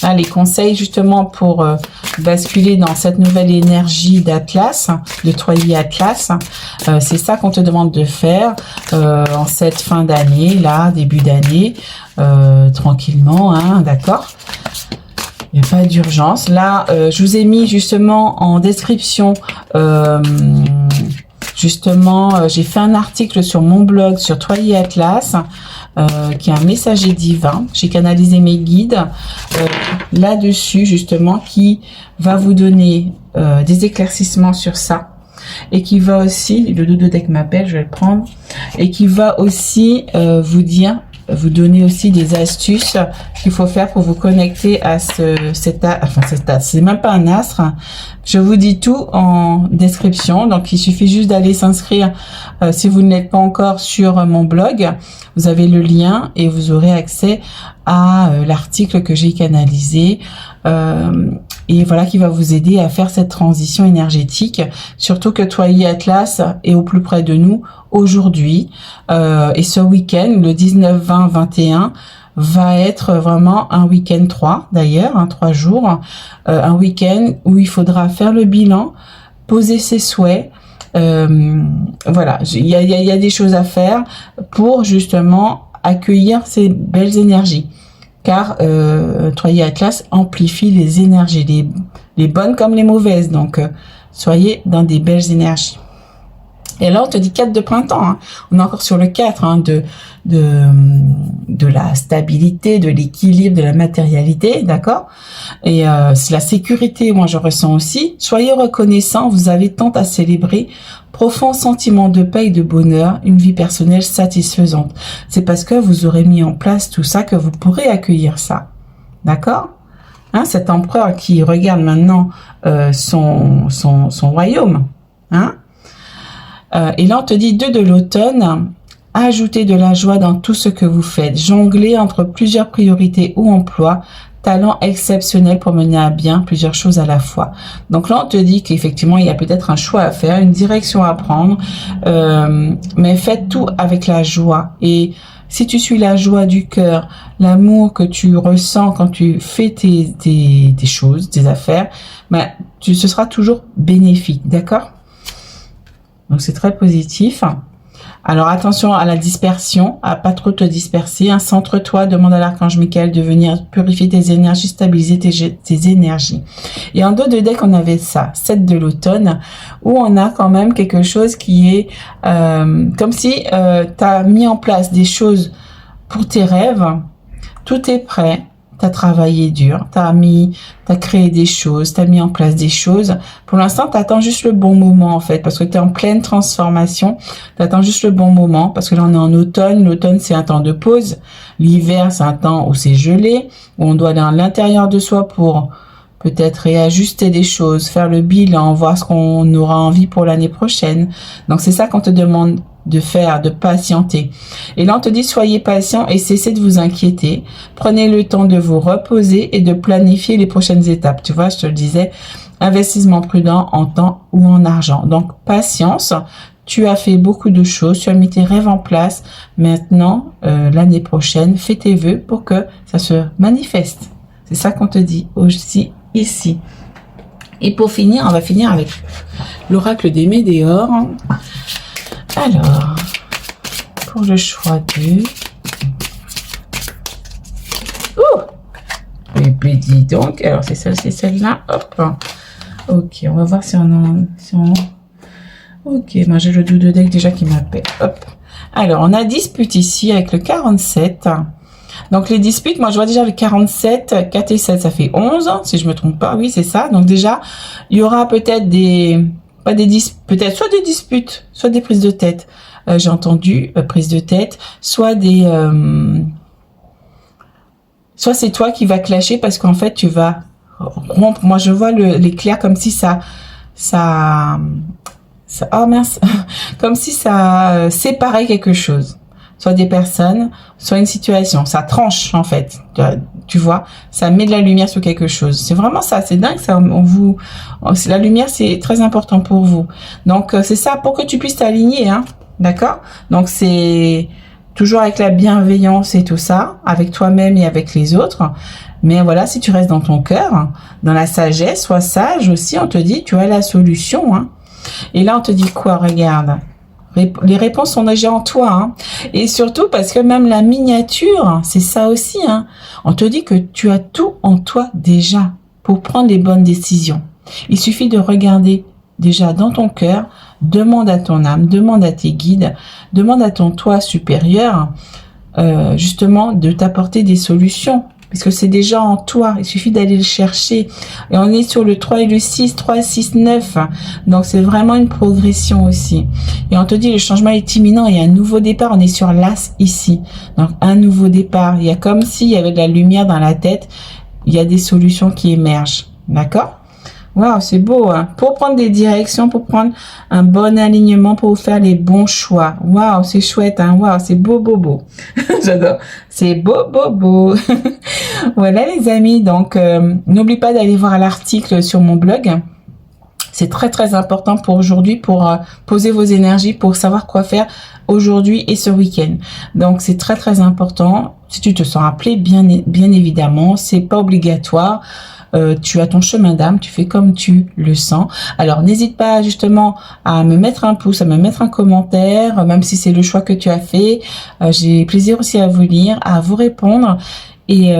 A: là, les conseils justement pour basculer dans cette nouvelle énergie d'Atlas, de Troyer Atlas, c'est ça qu'on te demande de faire en cette fin d'année, là, début d'année, tranquillement, hein, d'accord? Il n'y a pas d'urgence. Là, je vous ai mis justement en description, j'ai fait un article sur mon blog, sur Troyer Atlas, qui est un messager divin. J'ai canalisé mes guides là-dessus, justement, qui va vous donner des éclaircissements sur ça. Et qui va aussi, le dodo deck m'appelle, je vais le prendre, et qui va aussi vous donner aussi des astuces qu'il faut faire pour vous connecter à cet astre, c'est même pas un astre, hein. Je vous dis tout en description, donc il suffit juste d'aller s'inscrire si vous n'êtes pas encore sur mon blog, vous avez le lien et vous aurez accès à l'article que j'ai canalisé, et voilà, qui va vous aider à faire cette transition énergétique, surtout que Troyer Atlas est au plus près de nous aujourd'hui, et ce week-end, le 19, 20, 21, va être vraiment un week-end 3, d'ailleurs, 3 jours, un week-end où il faudra faire le bilan, poser ses souhaits, voilà, il y a des choses à faire pour justement accueillir ces belles énergies. Car Troyer Atlas amplifie les énergies, les bonnes comme les mauvaises. Donc, soyez dans des belles énergies. Et là, on te dit 4 de printemps. Hein. On est encore sur le 4 hein, de la stabilité, de l'équilibre, de la matérialité, d'accord? Et c'est la sécurité, moi je ressens aussi. Soyez reconnaissants, vous avez tant à célébrer. Profond sentiment de paix et de bonheur, une vie personnelle satisfaisante. C'est parce que vous aurez mis en place tout ça que vous pourrez accueillir ça. D'accord? Hein, cet empereur qui regarde maintenant son royaume. Hein? Et là, on te dit 2 de l'automne. Ajoutez de la joie dans tout ce que vous faites. Jonglez entre plusieurs priorités ou emplois. Talent exceptionnel pour mener à bien plusieurs choses à la fois. Donc là, on te dit qu'effectivement, il y a peut-être un choix à faire, une direction à prendre, mais faites tout avec la joie. Et si tu suis la joie du cœur, l'amour que tu ressens quand tu fais tes choses, tes affaires, ben, ce sera toujours bénéfique, d'accord? Donc c'est très positif. Alors attention à la dispersion, à pas trop te disperser. Hein. Centre-toi, demande à l'archange Michael de venir purifier tes énergies, stabiliser tes énergies. Et en dos de deck, on avait ça, 7 de l'automne, où on a quand même quelque chose qui est comme si tu as mis en place des choses pour tes rêves, tout est prêt. T'as travaillé dur, t'as créé des choses, t'as mis en place des choses. Pour l'instant, t'attends juste le bon moment, en fait, parce que t'es en pleine transformation. T'attends juste le bon moment, parce que là, on est en automne. L'automne, c'est un temps de pause. L'hiver, c'est un temps où c'est gelé, où on doit aller à l'intérieur de soi pour peut-être réajuster des choses, faire le bilan, voir ce qu'on aura envie pour l'année prochaine. Donc, c'est ça qu'on te demande de patienter. Et là, on te dit, soyez patient et cessez de vous inquiéter. Prenez le temps de vous reposer et de planifier les prochaines étapes. Tu vois, je te le disais, investissement prudent en temps ou en argent. Donc, patience. Tu as fait beaucoup de choses, tu as mis tes rêves en place. Maintenant, l'année prochaine, fais tes vœux pour que ça se manifeste. C'est ça qu'on te dit aussi ici. Et pour finir, on va finir avec l'oracle des Médéores. Alors, pour le choix de... Ouh! Et puis dis donc, alors c'est celle-là, hop. Ok, on va voir si on... Ok, moi j'ai le dos de deck déjà qui m'appelle. Hop. Alors, on a dispute ici avec le 47. Donc, les disputes, moi je vois déjà le 47, 4 et 7, ça fait 11, si je me trompe pas. Oui, c'est ça. Donc déjà, il y aura peut-être peut-être soit des disputes, soit des prises de tête. J'ai entendu prise de tête, soit soit c'est toi qui vas clasher parce qu'en fait, tu vas rompre. Moi, je vois l'éclair comme si ça, oh mince, comme si ça séparait quelque chose, soit des personnes, soit une situation, ça tranche en fait, tu vois, ça met de la lumière sur quelque chose. C'est vraiment ça, c'est dingue ça. La lumière c'est très important pour vous. Donc c'est ça pour que tu puisses t'aligner, hein, d'accord. Donc c'est toujours avec la bienveillance et tout ça, avec toi-même et avec les autres. Mais voilà, si tu restes dans ton cœur, dans la sagesse, sois sage aussi. On te dit, tu as la solution, hein. Et là, on te dit quoi? Regarde. Les réponses sont déjà en toi. Hein. Et surtout, parce que même la miniature, c'est ça aussi. Hein. On te dit que tu as tout en toi déjà pour prendre les bonnes décisions. Il suffit de regarder déjà dans ton cœur. Demande à ton âme, demande à tes guides, demande à ton toi supérieur, justement, de t'apporter des solutions. Puisque c'est déjà en toi, il suffit d'aller le chercher. Et on est sur le 3 et le 6, 3, 6, 9. Donc c'est vraiment une progression aussi. Et on te dit le changement est imminent, il y a un nouveau départ, on est sur l'as ici. Donc un nouveau départ, il y a comme s'il y avait de la lumière dans la tête, il y a des solutions qui émergent. D'accord? Waouh, c'est beau, hein. Pour prendre des directions, pour prendre un bon alignement, pour faire les bons choix. Waouh, c'est chouette, hein. Waouh, c'est beau, beau, beau. J'adore. C'est beau, beau, beau. Voilà, les amis. Donc, n'oublie pas d'aller voir l'article sur mon blog. C'est très, très important pour aujourd'hui, pour poser vos énergies, pour savoir quoi faire aujourd'hui et ce week-end. Donc, c'est très, très important. Si tu te sens appelé, bien évidemment, c'est pas obligatoire. Tu as ton chemin d'âme, tu fais comme tu le sens. Alors, n'hésite pas justement à me mettre un pouce, à me mettre un commentaire, même si c'est le choix que tu as fait. J'ai plaisir aussi à vous lire, à vous répondre. Et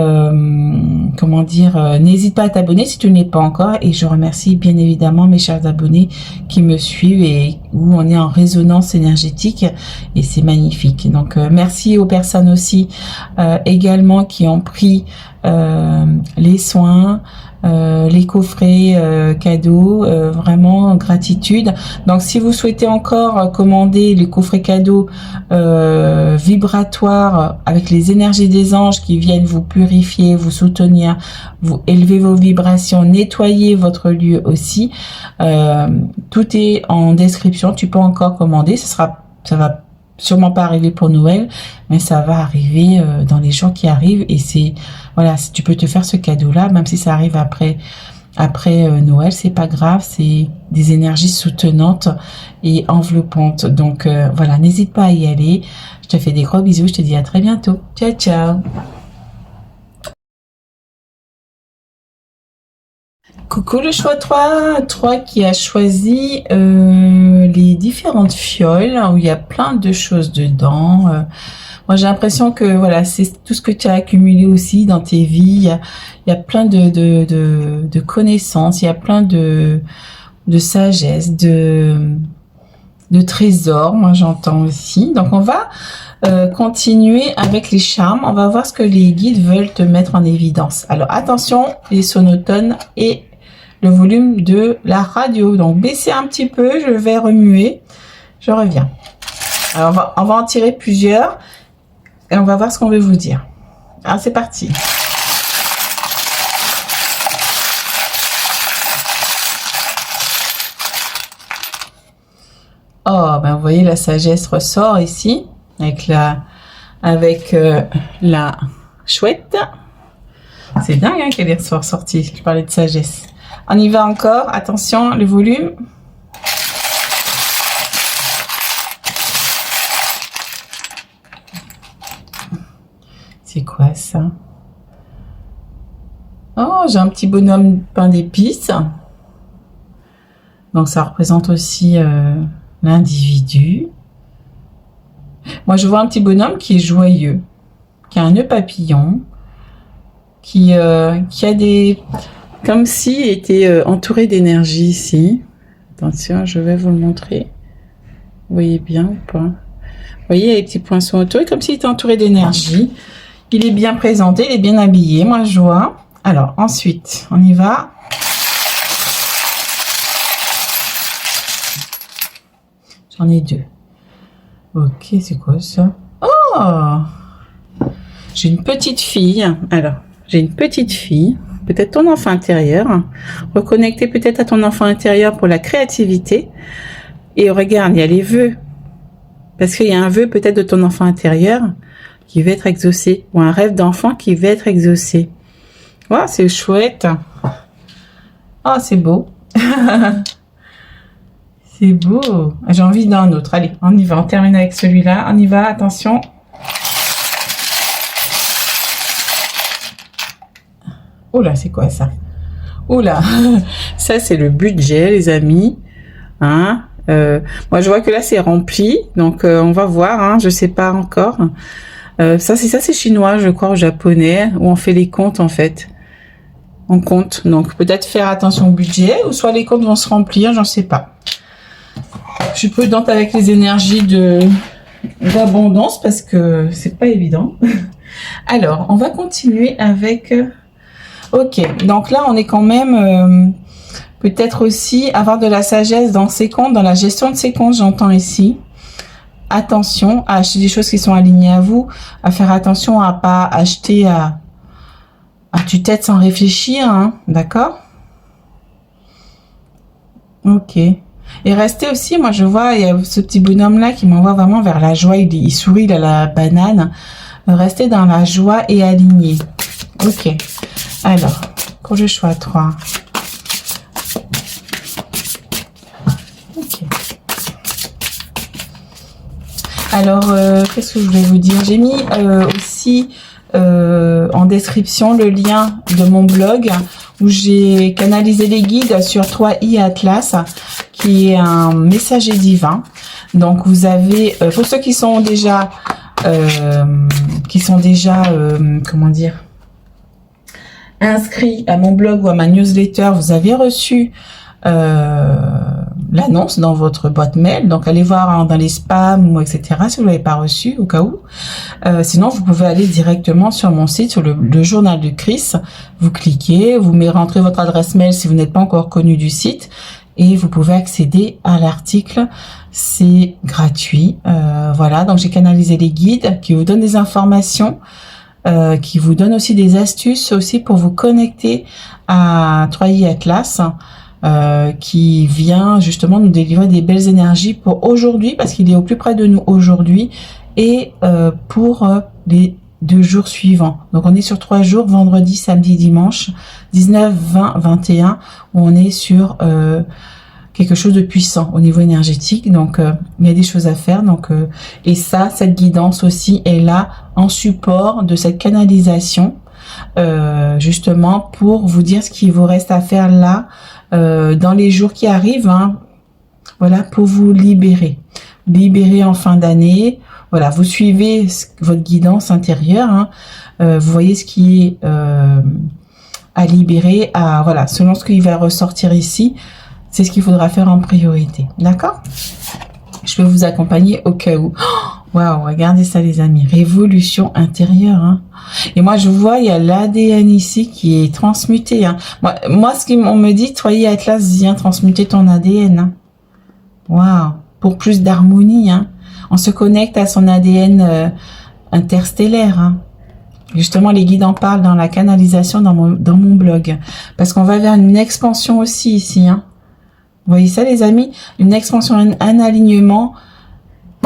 A: comment dire, n'hésite pas à t'abonner si tu n'es pas encore. Et je remercie bien évidemment mes chers abonnés qui me suivent et où on est en résonance énergétique. Et c'est magnifique. Donc, merci aux personnes aussi également qui ont pris les soins, les coffrets cadeaux, vraiment gratitude. Donc si vous souhaitez encore commander les coffrets cadeaux vibratoires avec les énergies des anges qui viennent vous purifier, vous soutenir, vous élever vos vibrations, nettoyer votre lieu aussi, tout est en description. Tu peux encore commander, ça va sûrement pas arriver pour Noël, mais ça va arriver dans les jours qui arrivent. Et c'est voilà, si tu peux te faire ce cadeau là, même si ça arrive après Noël, c'est pas grave, c'est des énergies soutenantes et enveloppantes. Donc voilà, n'hésite pas à y aller. Je te fais des gros bisous, je te dis à très bientôt. Ciao ciao. Coucou le choix 3 qui a choisi les différentes fioles où il y a plein de choses dedans. Moi j'ai l'impression que voilà, c'est tout ce que tu as accumulé aussi dans tes vies. Il y a plein de connaissances, il y a plein de sagesse, de trésors, moi j'entends aussi. Donc on va continuer avec les charmes. On va voir ce que les guides veulent te mettre en évidence. Alors attention, les sonotones et le volume de la radio. Donc baissez un petit peu, je vais remuer. Je reviens. Alors on va en tirer plusieurs et on va voir ce qu'on veut vous dire. Alors c'est parti. Oh, ben vous voyez, la sagesse ressort ici, avec la chouette. C'est dingue hein, qu'elle est ressortie. Je parlais de sagesse. On y va encore. Attention, le volume. C'est quoi ça? Oh, j'ai un petit bonhomme pain d'épices. Donc ça représente aussi l'individu. Moi, je vois un petit bonhomme qui est joyeux, qui a un nœud papillon, qui a des... comme s'il était entouré d'énergie ici. Attention, je vais vous le montrer. Vous voyez bien ou pas? Vous voyez, il y a les petits poinçons autour, comme s'il était entouré d'énergie. Il est bien présenté, il est bien habillé, moi je vois. Alors, ensuite, on y va. J'en ai deux. Ok, c'est quoi ça? Oh! J'ai une petite fille. Alors, j'ai une petite fille. Peut-être ton enfant intérieur. Reconnecter peut-être à ton enfant intérieur pour la créativité. Et regarde, il y a les vœux. Parce qu'il y a un vœu peut-être de ton enfant intérieur qui va être exaucé. Ou un rêve d'enfant qui va être exaucé. Oh, c'est chouette. Oh, c'est beau. C'est beau. J'ai envie d'un autre. Allez, on y va. On termine avec celui-là. On y va. Attention. Oh là, c'est quoi ça? Oh là, ça c'est le budget, les amis. Hein? Moi, je vois que là c'est rempli. Donc, on va voir. Hein, je sais pas encore. Ça, c'est chinois, je crois, ou japonais, où on fait les comptes en fait. On compte. Donc, peut-être faire attention au budget, ou soit les comptes vont se remplir, j'en sais pas. Je suis prudente avec les énergies d'abondance parce que c'est pas évident. Alors, on va continuer avec... Ok, donc là, on est quand même... peut-être aussi avoir de la sagesse dans ses comptes, dans la gestion de ses comptes, j'entends ici. Attention à acheter des choses qui sont alignées à vous, à faire attention à pas acheter à tue-tête sans réfléchir, hein, d'accord? Ok. Et restez aussi, moi je vois, il y a ce petit bonhomme là qui m'envoie vraiment vers la joie, il sourit, il a la banane. Restez dans la joie et aligné. Ok. Alors, pour le choix 3. Ok. Alors, qu'est-ce que je voulais vous dire? J'ai mis aussi en description le lien de mon blog où j'ai canalisé les guides sur 3i Atlas, qui est un messager divin. Donc, vous avez, pour ceux qui sont déjà, comment dire, inscrits à mon blog ou à ma newsletter, vous avez reçu l'annonce dans votre boîte mail. Donc, allez voir hein, dans les spams ou etc. si vous ne l'avez pas reçu au cas où. Sinon, vous pouvez aller directement sur mon site, sur le journal de Chris. Vous cliquez, vous rentrez votre adresse mail si vous n'êtes pas encore connu du site. Et vous pouvez accéder à l'article. C'est gratuit. Voilà, donc j'ai canalisé les guides qui vous donnent des informations. Qui vous donnent aussi des astuces aussi pour vous connecter à 3i Atlas. Qui vient justement nous délivrer des belles énergies pour aujourd'hui parce qu'il est au plus près de nous aujourd'hui et pour les 2 jours suivants. Donc on est sur 3 jours, vendredi, samedi, dimanche, 19, 20, 21, où on est sur quelque chose de puissant au niveau énergétique. Donc il y a des choses à faire. Donc et ça, cette guidance aussi est là en support de cette canalisation. Justement pour vous dire ce qu'il vous reste à faire là dans les jours qui arrivent, hein, voilà, pour vous libérer en fin d'année. Voilà, vous suivez votre guidance intérieure, hein, vous voyez ce qui est à libérer, voilà, selon ce qui va ressortir ici, c'est ce qu'il faudra faire en priorité, d'accord? Je peux vous accompagner au cas où. Waouh, regardez ça les amis, révolution intérieure. Hein. Et moi je vois, il y a l'ADN ici qui est transmuté. Hein. Moi ce qu'on me dit, 3i Atlas vient transmuter ton ADN. Hein. Waouh, pour plus d'harmonie. Hein. On se connecte à son ADN interstellaire. Hein. Justement, les guides en parlent dans la canalisation dans mon blog. Parce qu'on va vers une expansion aussi ici. Hein. Vous voyez ça, les amis? Une expansion, un alignement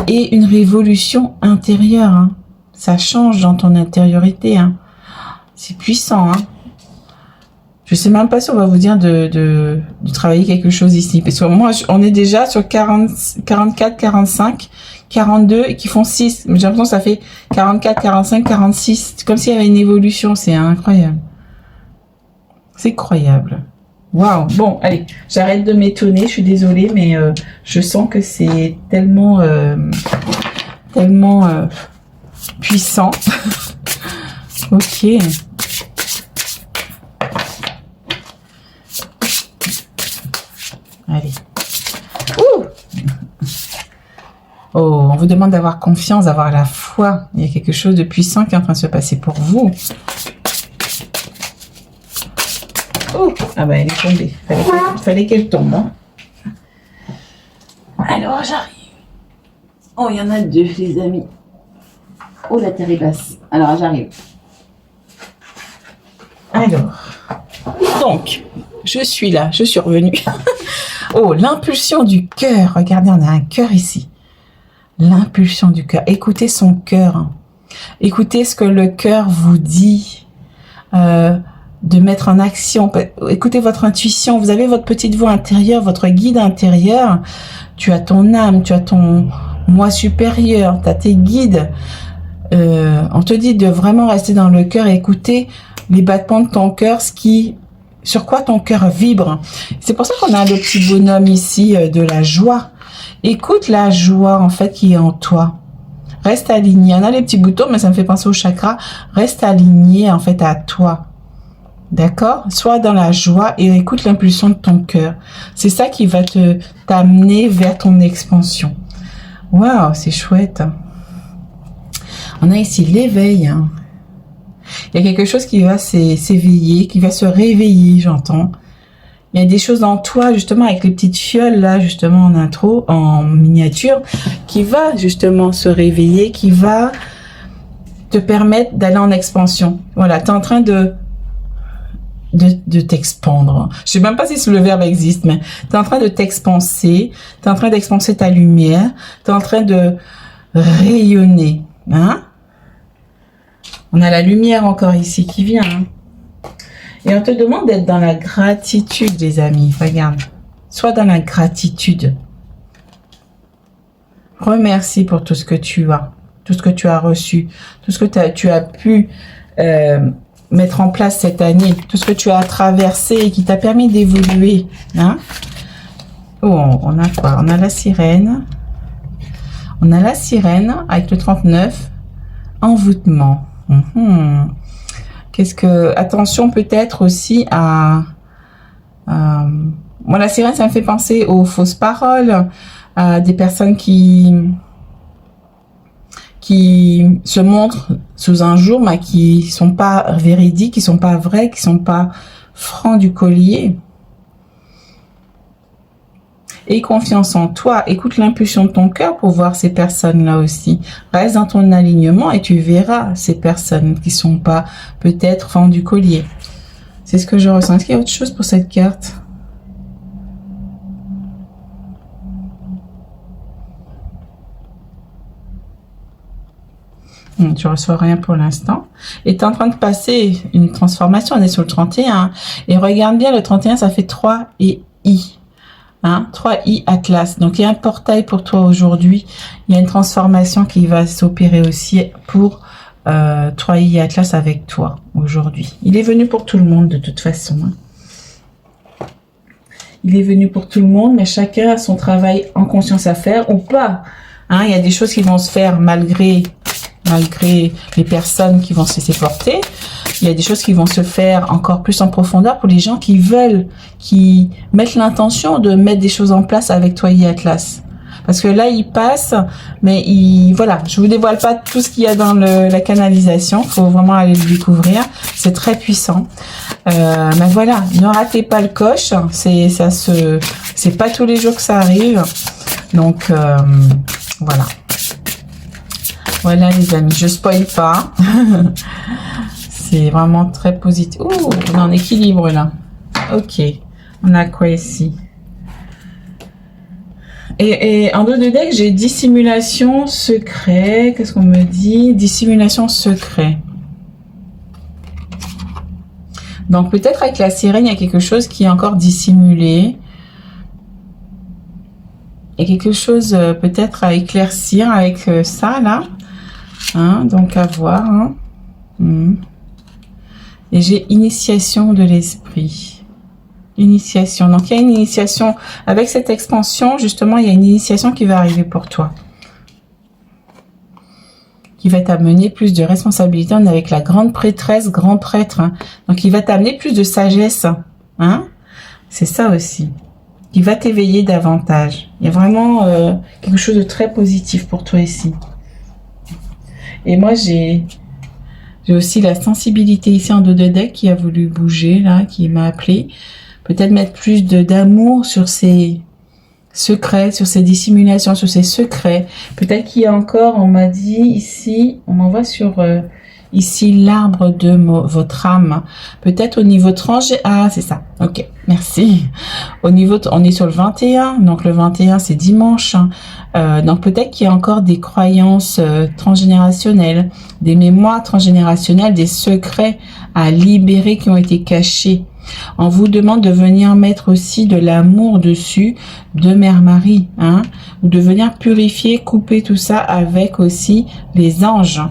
A: et une révolution intérieure. Hein. Ça change dans ton intériorité. Hein. C'est puissant. Hein. Je sais même pas si on va vous dire de travailler quelque chose ici. Parce que moi, on est déjà sur 40, 44, 45, 42 et qui font 6. Mais j'ai l'impression que ça fait 44, 45, 46. C'est comme s'il y avait une évolution. C'est incroyable. C'est incroyable. Waouh. Bon, allez, j'arrête de m'étonner. Je suis désolée, mais je sens que c'est tellement, puissant. Ok. Allez. Ouh. Oh, on vous demande d'avoir confiance, d'avoir la foi. Il y a quelque chose de puissant qui est en train de se passer pour vous. Oh, ah bah elle est tombée. Fallait qu'elle tombe. Hein. Alors j'arrive. Oh, il y en a deux, les amis. Oh, la terre est basse. Alors j'arrive. Alors, donc, je suis là, je suis revenue. Oh, l'impulsion du cœur. Regardez, on a un cœur ici. L'impulsion du cœur. Écoutez son cœur. Écoutez ce que le cœur vous dit. De mettre en action. Écoutez votre intuition. Vous avez votre petite voix intérieure, votre guide intérieur. Tu as ton âme, tu as ton moi supérieur, tu as tes guides. On te dit de vraiment rester dans le cœur et écouter les battements de ton cœur, sur quoi ton cœur vibre. C'est pour ça qu'on a le petit bonhomme ici de la joie. Écoute la joie en fait qui est en toi. Reste aligné. On a les petits boutons, mais ça me fait penser au chakra. Reste aligné en fait à toi. D'accord? Sois dans la joie et écoute l'impulsion de ton cœur. C'est ça qui va t'amener vers ton expansion. Waouh, c'est chouette. On a ici l'éveil. Hein. Il y a quelque chose qui va s'éveiller, qui va se réveiller, j'entends. Il y a des choses en toi, justement, avec les petites fioles, là, justement, en intro, en miniature, qui va, justement, se réveiller, qui va te permettre d'aller en expansion. Voilà, tu es en train de t'expandre. Je sais même pas si le verbe existe, mais tu es en train de t'expanser, tu es en train d'expanser ta lumière, tu es en train de rayonner. Hein? On a la lumière encore ici qui vient. Hein? Et on te demande d'être dans la gratitude, les amis. Regarde. Sois dans la gratitude. Remercie pour tout ce que tu as. Tout ce que tu as reçu. Tout ce que tu as pu mettre en place cette année. Tout ce que tu as traversé et qui t'a permis d'évoluer. Hein? Oh, on a quoi? On a la sirène. On a la sirène avec le 39. Envoûtement. Qu'est-ce que... Attention peut-être aussi à... Moi, la sirène, ça me fait penser aux fausses paroles, à des personnes qui se montrent sous un jour, mais qui sont pas véridiques, qui sont pas vraies, qui sont pas francs du collier. Aie confiance en toi. Écoute l'impulsion de ton cœur pour voir ces personnes-là aussi. Reste dans ton alignement et tu verras ces personnes qui sont pas peut-être francs du collier. C'est ce que je ressens. Est-ce qu'il y a autre chose pour cette carte? Tu reçois rien pour l'instant. Et tu es en train de passer une transformation. On est sur le 31. Et regarde bien, le 31, ça fait 3 et I. Hein, 3i Atlas. Donc il y a un portail pour toi aujourd'hui. Il y a une transformation qui va s'opérer aussi pour 3i Atlas avec toi aujourd'hui. Il est venu pour tout le monde de toute façon. Hein. Il est venu pour tout le monde, mais chacun a son travail en conscience à faire ou pas. Hein, il y a des choses qui vont se faire malgré les personnes qui vont se laisser porter. Il y a des choses qui vont se faire encore plus en profondeur pour les gens qui veulent, qui mettent l'intention de mettre des choses en place avec toi et Atlas. Parce que là, il passe, mais voilà, je vous dévoile pas tout ce qu'il y a dans la canalisation. Il faut vraiment aller le découvrir. C'est très puissant. Mais voilà, ne ratez pas le coche. C'est pas tous les jours que ça arrive. Donc, voilà. Voilà les amis, je spoil pas. C'est vraiment très positif. Oh, on est en équilibre là. Ok, on a quoi ici? Et en dos de deck, j'ai dissimulation secret. Qu'est-ce qu'on me dit? Dissimulation secret. Donc peut-être avec la sirène, il y a quelque chose qui est encore dissimulé. Il y a quelque chose peut-être à éclaircir avec ça là. Hein, donc à voir. Hein. Et j'ai initiation de l'esprit. Initiation. Donc il y a une initiation. Avec cette expansion, justement, il y a une initiation qui va arriver pour toi. Qui va t'amener plus de responsabilité. On est avec la grande prêtresse, grand prêtre. Hein. Donc, il va t'amener plus de sagesse. Hein. C'est ça aussi. Il va t'éveiller davantage. Il y a vraiment quelque chose de très positif pour toi ici. Et moi, j'ai aussi la sensibilité ici en dos de deck qui a voulu bouger, là, qui m'a appelé. Peut-être mettre plus d'amour sur ces secrets, sur ces dissimulations, sur ces secrets. Peut-être qu'il y a encore, on m'a dit ici, on m'envoie sur ici l'arbre de votre âme. Peut-être au niveau ah, c'est ça. Ok, merci. Au niveau, on est sur le 21, donc le 21 c'est dimanche. Donc peut-être qu'il y a encore des croyances transgénérationnelles, des mémoires transgénérationnelles, des secrets à libérer qui ont été cachés. On vous demande de venir mettre aussi de l'amour dessus de Mère Marie, hein, ou de venir purifier, couper tout ça avec aussi les anges.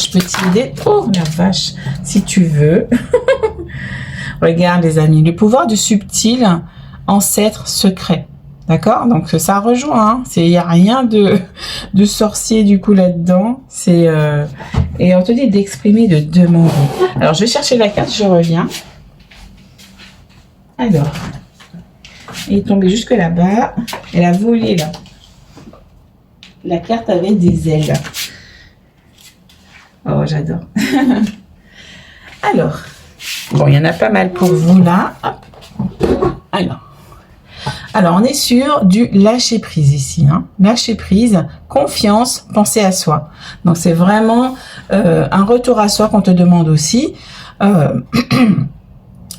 A: Je peux t'aider? Oh la vache, si tu veux. Regarde les amis, le pouvoir du subtil, ancêtre secret. D'accord? Donc ça rejoint, hein. Il n'y a rien de sorcier du coup là-dedans. C'est et on te dit d'exprimer, de demander. Alors je vais chercher la carte, je reviens. Alors, elle est tombée jusque là-bas. Elle a volé là. La carte avait des ailes. Oh, j'adore. Alors, bon, il y en a pas mal pour vous là. Hop. Alors, on est sur du lâcher prise ici. Hein. Lâcher prise, confiance, penser à soi. Donc, c'est vraiment un retour à soi qu'on te demande aussi.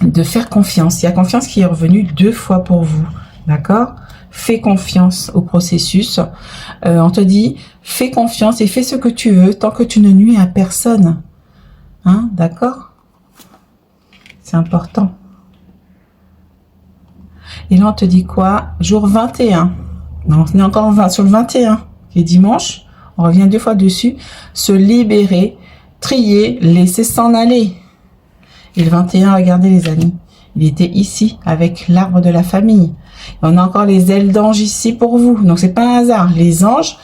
A: De faire confiance. Il y a confiance qui est revenue 2 fois pour vous. D'accord? Fais confiance au processus. On te dit, fais confiance et fais ce que tu veux tant que tu ne nuis à personne. Hein? D'accord? C'est important. Et là, on te dit quoi? Jour 21. Non, on est encore sur le 21, qui est dimanche. On revient 2 fois dessus. Se libérer, trier, laisser s'en aller. Et le 21, regardez les amis, il était ici avec l'arbre de la famille. Et on a encore les ailes d'ange ici pour vous. Donc c'est pas un hasard. Les anges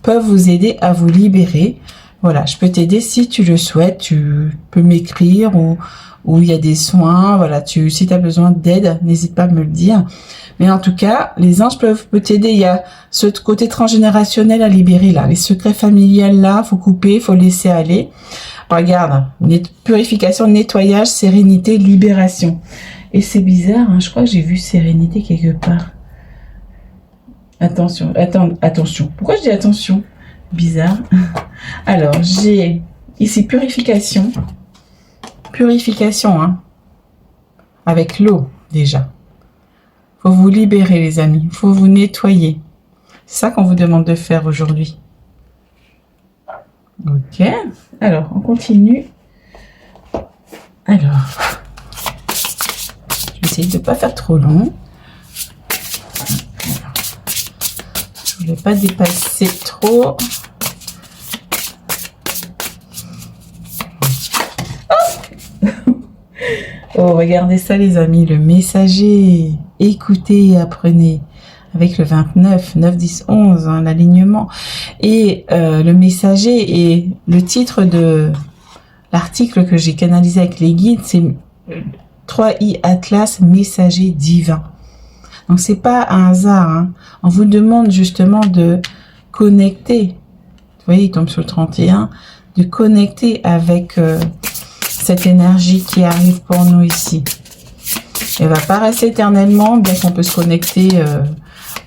A: peuvent vous aider à vous libérer. Voilà, je peux t'aider si tu le souhaites. Tu peux m'écrire ou il y a des soins. Voilà, si tu as besoin d'aide, n'hésite pas à me le dire. Mais en tout cas, les anges peuvent t'aider. Il y a ce côté transgénérationnel à libérer là. Les secrets familiales là, faut couper, faut laisser aller. Regarde, purification, nettoyage, sérénité, libération. Et c'est bizarre, hein, je crois que j'ai vu sérénité quelque part. Attention, attention. Pourquoi je dis attention? Bizarre. Alors, j'ai ici purification. Purification, hein. Avec l'eau, déjà. Faut vous libérer, les amis. Faut vous nettoyer. C'est ça qu'on vous demande de faire aujourd'hui. Ok. Alors, on continue. Alors, je vais essayer de ne pas faire trop long. Je ne voulais pas dépasser trop. Oh, regardez ça les amis, le messager. Écoutez et apprenez. Avec le 29, 9, 10, 11, hein, l'alignement. Et le messager et le titre de l'article que j'ai canalisé avec les guides, c'est 3i Atlas, messager divin. Donc c'est pas un hasard. Hein. On vous demande justement de connecter. Vous voyez, il tombe sur le 31. De connecter avec cette énergie qui arrive pour nous ici. Elle va pas rester éternellement, bien qu'on peut se connecter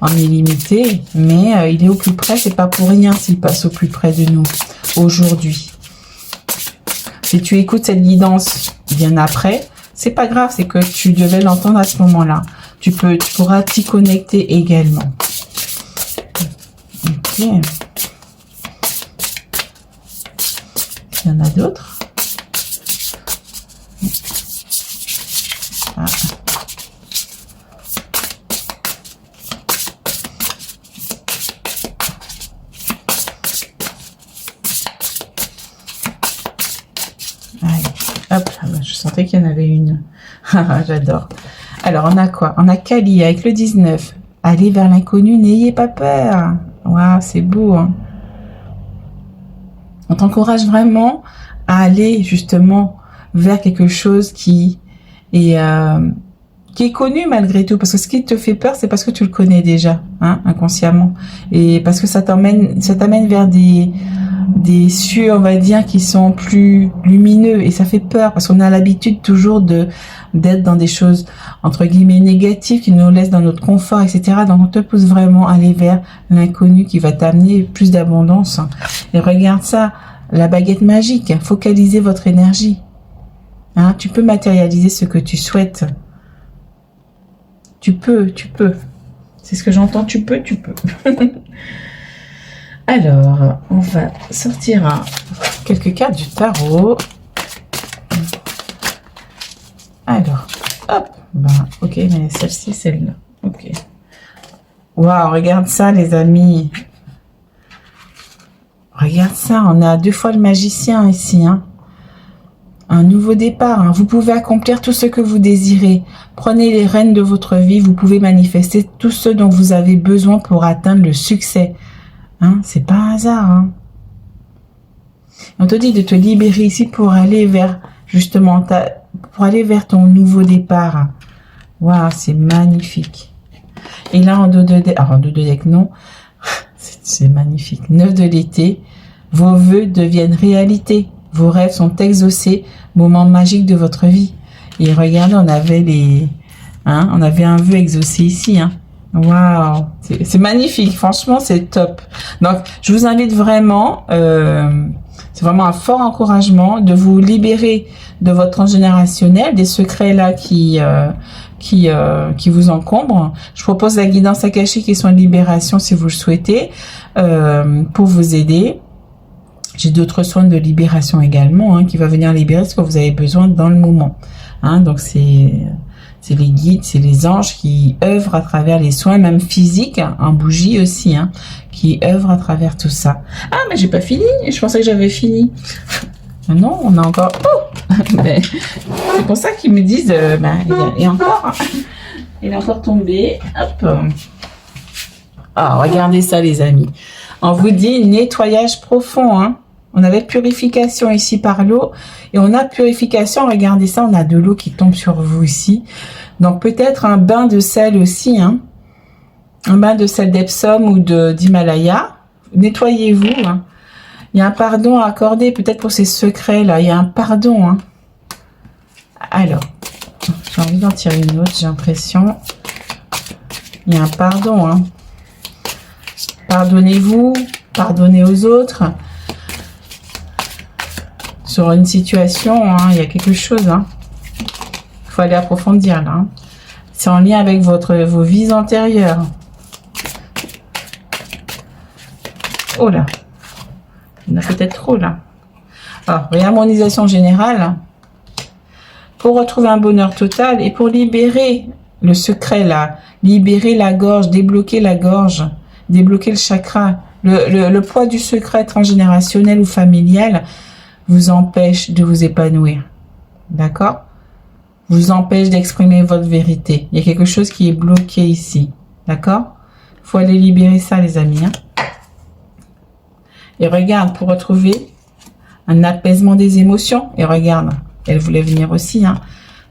A: en illimité, mais il est au plus près, c'est pas pour rien s'il passe au plus près de nous aujourd'hui. Si tu écoutes cette guidance bien après, c'est pas grave, c'est que tu devais l'entendre à ce moment-là. tu pourras t'y connecter également. Ok. Il y en a d'autres. Ah. Allez, hop, je sentais qu'il y en avait une. J'adore. Alors, on a quoi? On a Kali avec le 19. Allez vers l'inconnu, n'ayez pas peur. Waouh, c'est beau. Hein, on t'encourage vraiment à aller justement vers quelque chose qui est connu malgré tout. Parce que ce qui te fait peur, c'est parce que tu le connais déjà, hein, inconsciemment. Et parce que ça t'amène vers des cieux, on va dire, qui sont plus lumineux, et ça fait peur parce qu'on a l'habitude toujours d'être dans des choses entre guillemets négatives qui nous laissent dans notre confort, etc. Donc on te pousse vraiment à aller vers l'inconnu qui va t'amener plus d'abondance. Et regarde ça, la baguette magique, focalisez votre énergie. Hein, tu peux matérialiser ce que tu souhaites. Tu peux. C'est ce que j'entends, tu peux. Alors, on va sortir quelques cartes du tarot. Alors, hop, ok, mais celle-ci, celle-là, ok. Waouh, regarde ça, les amis. Regarde ça, on a 2 fois le magicien ici, hein. Un nouveau départ, hein. Vous pouvez accomplir tout ce que vous désirez. Prenez les rênes de votre vie, vous pouvez manifester tout ce dont vous avez besoin pour atteindre le succès. Hein, c'est pas un hasard. Hein. On te dit de te libérer ici pour aller vers justement pour aller vers ton nouveau départ. Waouh, c'est magnifique. Et là en dos de deck, alors en dos de deck non, c'est magnifique. 9 de l'été, vos vœux deviennent réalité. Vos rêves sont exaucés, moment magique de votre vie. Et regardez, on avait on avait un vœu exaucé ici. Hein. Waouh, c'est magnifique, franchement c'est top. Donc je vous invite vraiment, c'est vraiment un fort encouragement de vous libérer de votre transgénérationnel, des secrets là qui vous encombrent. Je propose la guidance akashique et soins de libération si vous le souhaitez, pour vous aider. J'ai d'autres soins de libération également, hein, qui va venir libérer ce que vous avez besoin dans le moment. Hein, donc c'est les guides, c'est les anges qui œuvrent à travers les soins, même physiques, en bougie aussi, hein, qui œuvrent à travers tout ça. Ah, mais j'ai pas fini. Je pensais que j'avais fini. Non, on a encore. Oh, c'est pour ça qu'ils me disent, il est encore tombé. Hop. Ah, regardez ça, les amis. On vous dit nettoyage profond, hein. On avait purification ici par l'eau et on a purification, regardez ça, on a de l'eau qui tombe sur vous ici. Donc peut-être un bain de sel aussi, hein. Un bain de sel d'Epsom ou d'Himalaya. Nettoyez-vous. Hein. Il y a un pardon à accorder peut-être pour ces secrets là, il y a un pardon. Hein. Alors, j'ai envie d'en tirer une autre, j'ai l'impression. Il y a un pardon. Hein. Pardonnez-vous, pardonnez aux autres. Sur une situation, hein, il y a quelque chose. Hein. Il faut aller approfondir là. Hein. C'est en lien avec vos vies antérieures. Oh là. Il y en a peut-être trop là. Alors, réharmonisation générale. Pour retrouver un bonheur total et pour libérer le secret là. Libérer la gorge, débloquer la gorge. Débloquer le chakra. Le poids du secret transgénérationnel ou familial vous empêche de vous épanouir. D'accord? Vous empêche d'exprimer votre vérité. Il y a quelque chose qui est bloqué ici. D'accord? Il faut aller libérer ça, les amis. Hein? Et regarde, pour retrouver un apaisement des émotions. Et regarde, elle voulait venir aussi. Hein?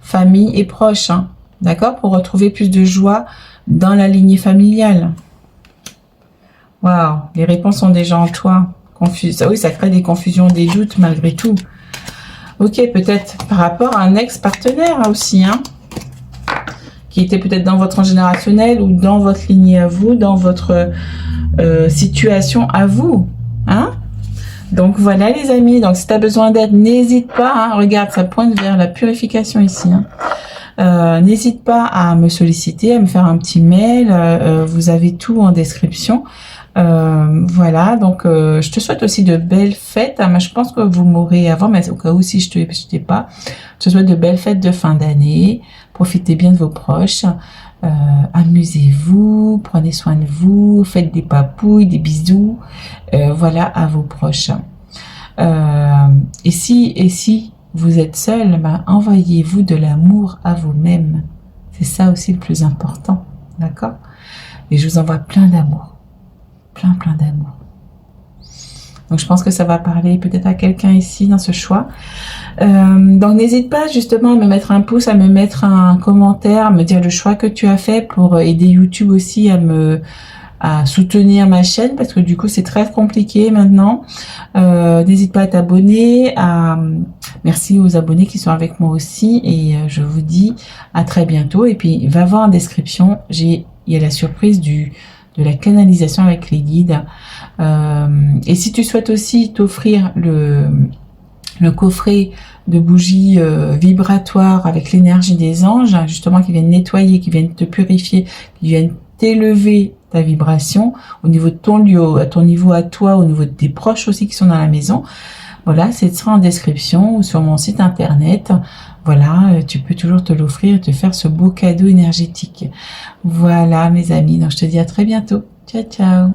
A: Famille et proches. Hein? D'accord? Pour retrouver plus de joie dans la lignée familiale. Waouh, les réponses sont déjà en toi. Oui, ça crée des confusions, des doutes malgré tout. Ok, peut-être par rapport à un ex-partenaire aussi, hein, qui était peut-être dans votre transgénérationnel ou dans votre lignée à vous, dans votre situation à vous. Hein. Donc voilà les amis, donc si tu as besoin d'aide, n'hésite pas. Hein, regarde, ça pointe vers la purification ici. Hein. N'hésite pas à me solliciter, à me faire un petit mail. Vous avez tout en description. Voilà, donc je te souhaite aussi de belles fêtes. Mais je pense que vous m'aurez avant, mais au cas où si je t'ai pas, je te souhaite de belles fêtes de fin d'année. Profitez bien de vos proches. Amusez-vous, prenez soin de vous, faites des papouilles, des bisous. Voilà, à vos proches. Et si vous êtes seul, ben, envoyez-vous de l'amour à vous-même. C'est ça aussi le plus important. D'accord? Et je vous envoie plein d'amour. Plein d'amour. Donc je pense que ça va parler peut-être à quelqu'un ici dans ce choix. Donc n'hésite pas justement à me mettre un pouce, à me mettre un commentaire, à me dire le choix que tu as fait pour aider YouTube aussi à soutenir ma chaîne, parce que du coup c'est très compliqué maintenant. N'hésite pas à t'abonner. Merci aux abonnés qui sont avec moi aussi, et je vous dis à très bientôt. Et puis va voir en description, il y a la surprise de la canalisation avec les guides. Et si tu souhaites aussi t'offrir le coffret de bougies vibratoires avec l'énergie des anges, justement, qui viennent nettoyer, qui viennent te purifier, qui viennent t'élever ta vibration au niveau de ton lieu, à ton niveau à toi, au niveau de tes proches aussi qui sont dans la maison. Voilà, c'est sera en description ou sur mon site internet. Voilà, tu peux toujours te l'offrir et te faire ce beau cadeau énergétique. Voilà mes amis, donc je te dis à très bientôt. Ciao, ciao.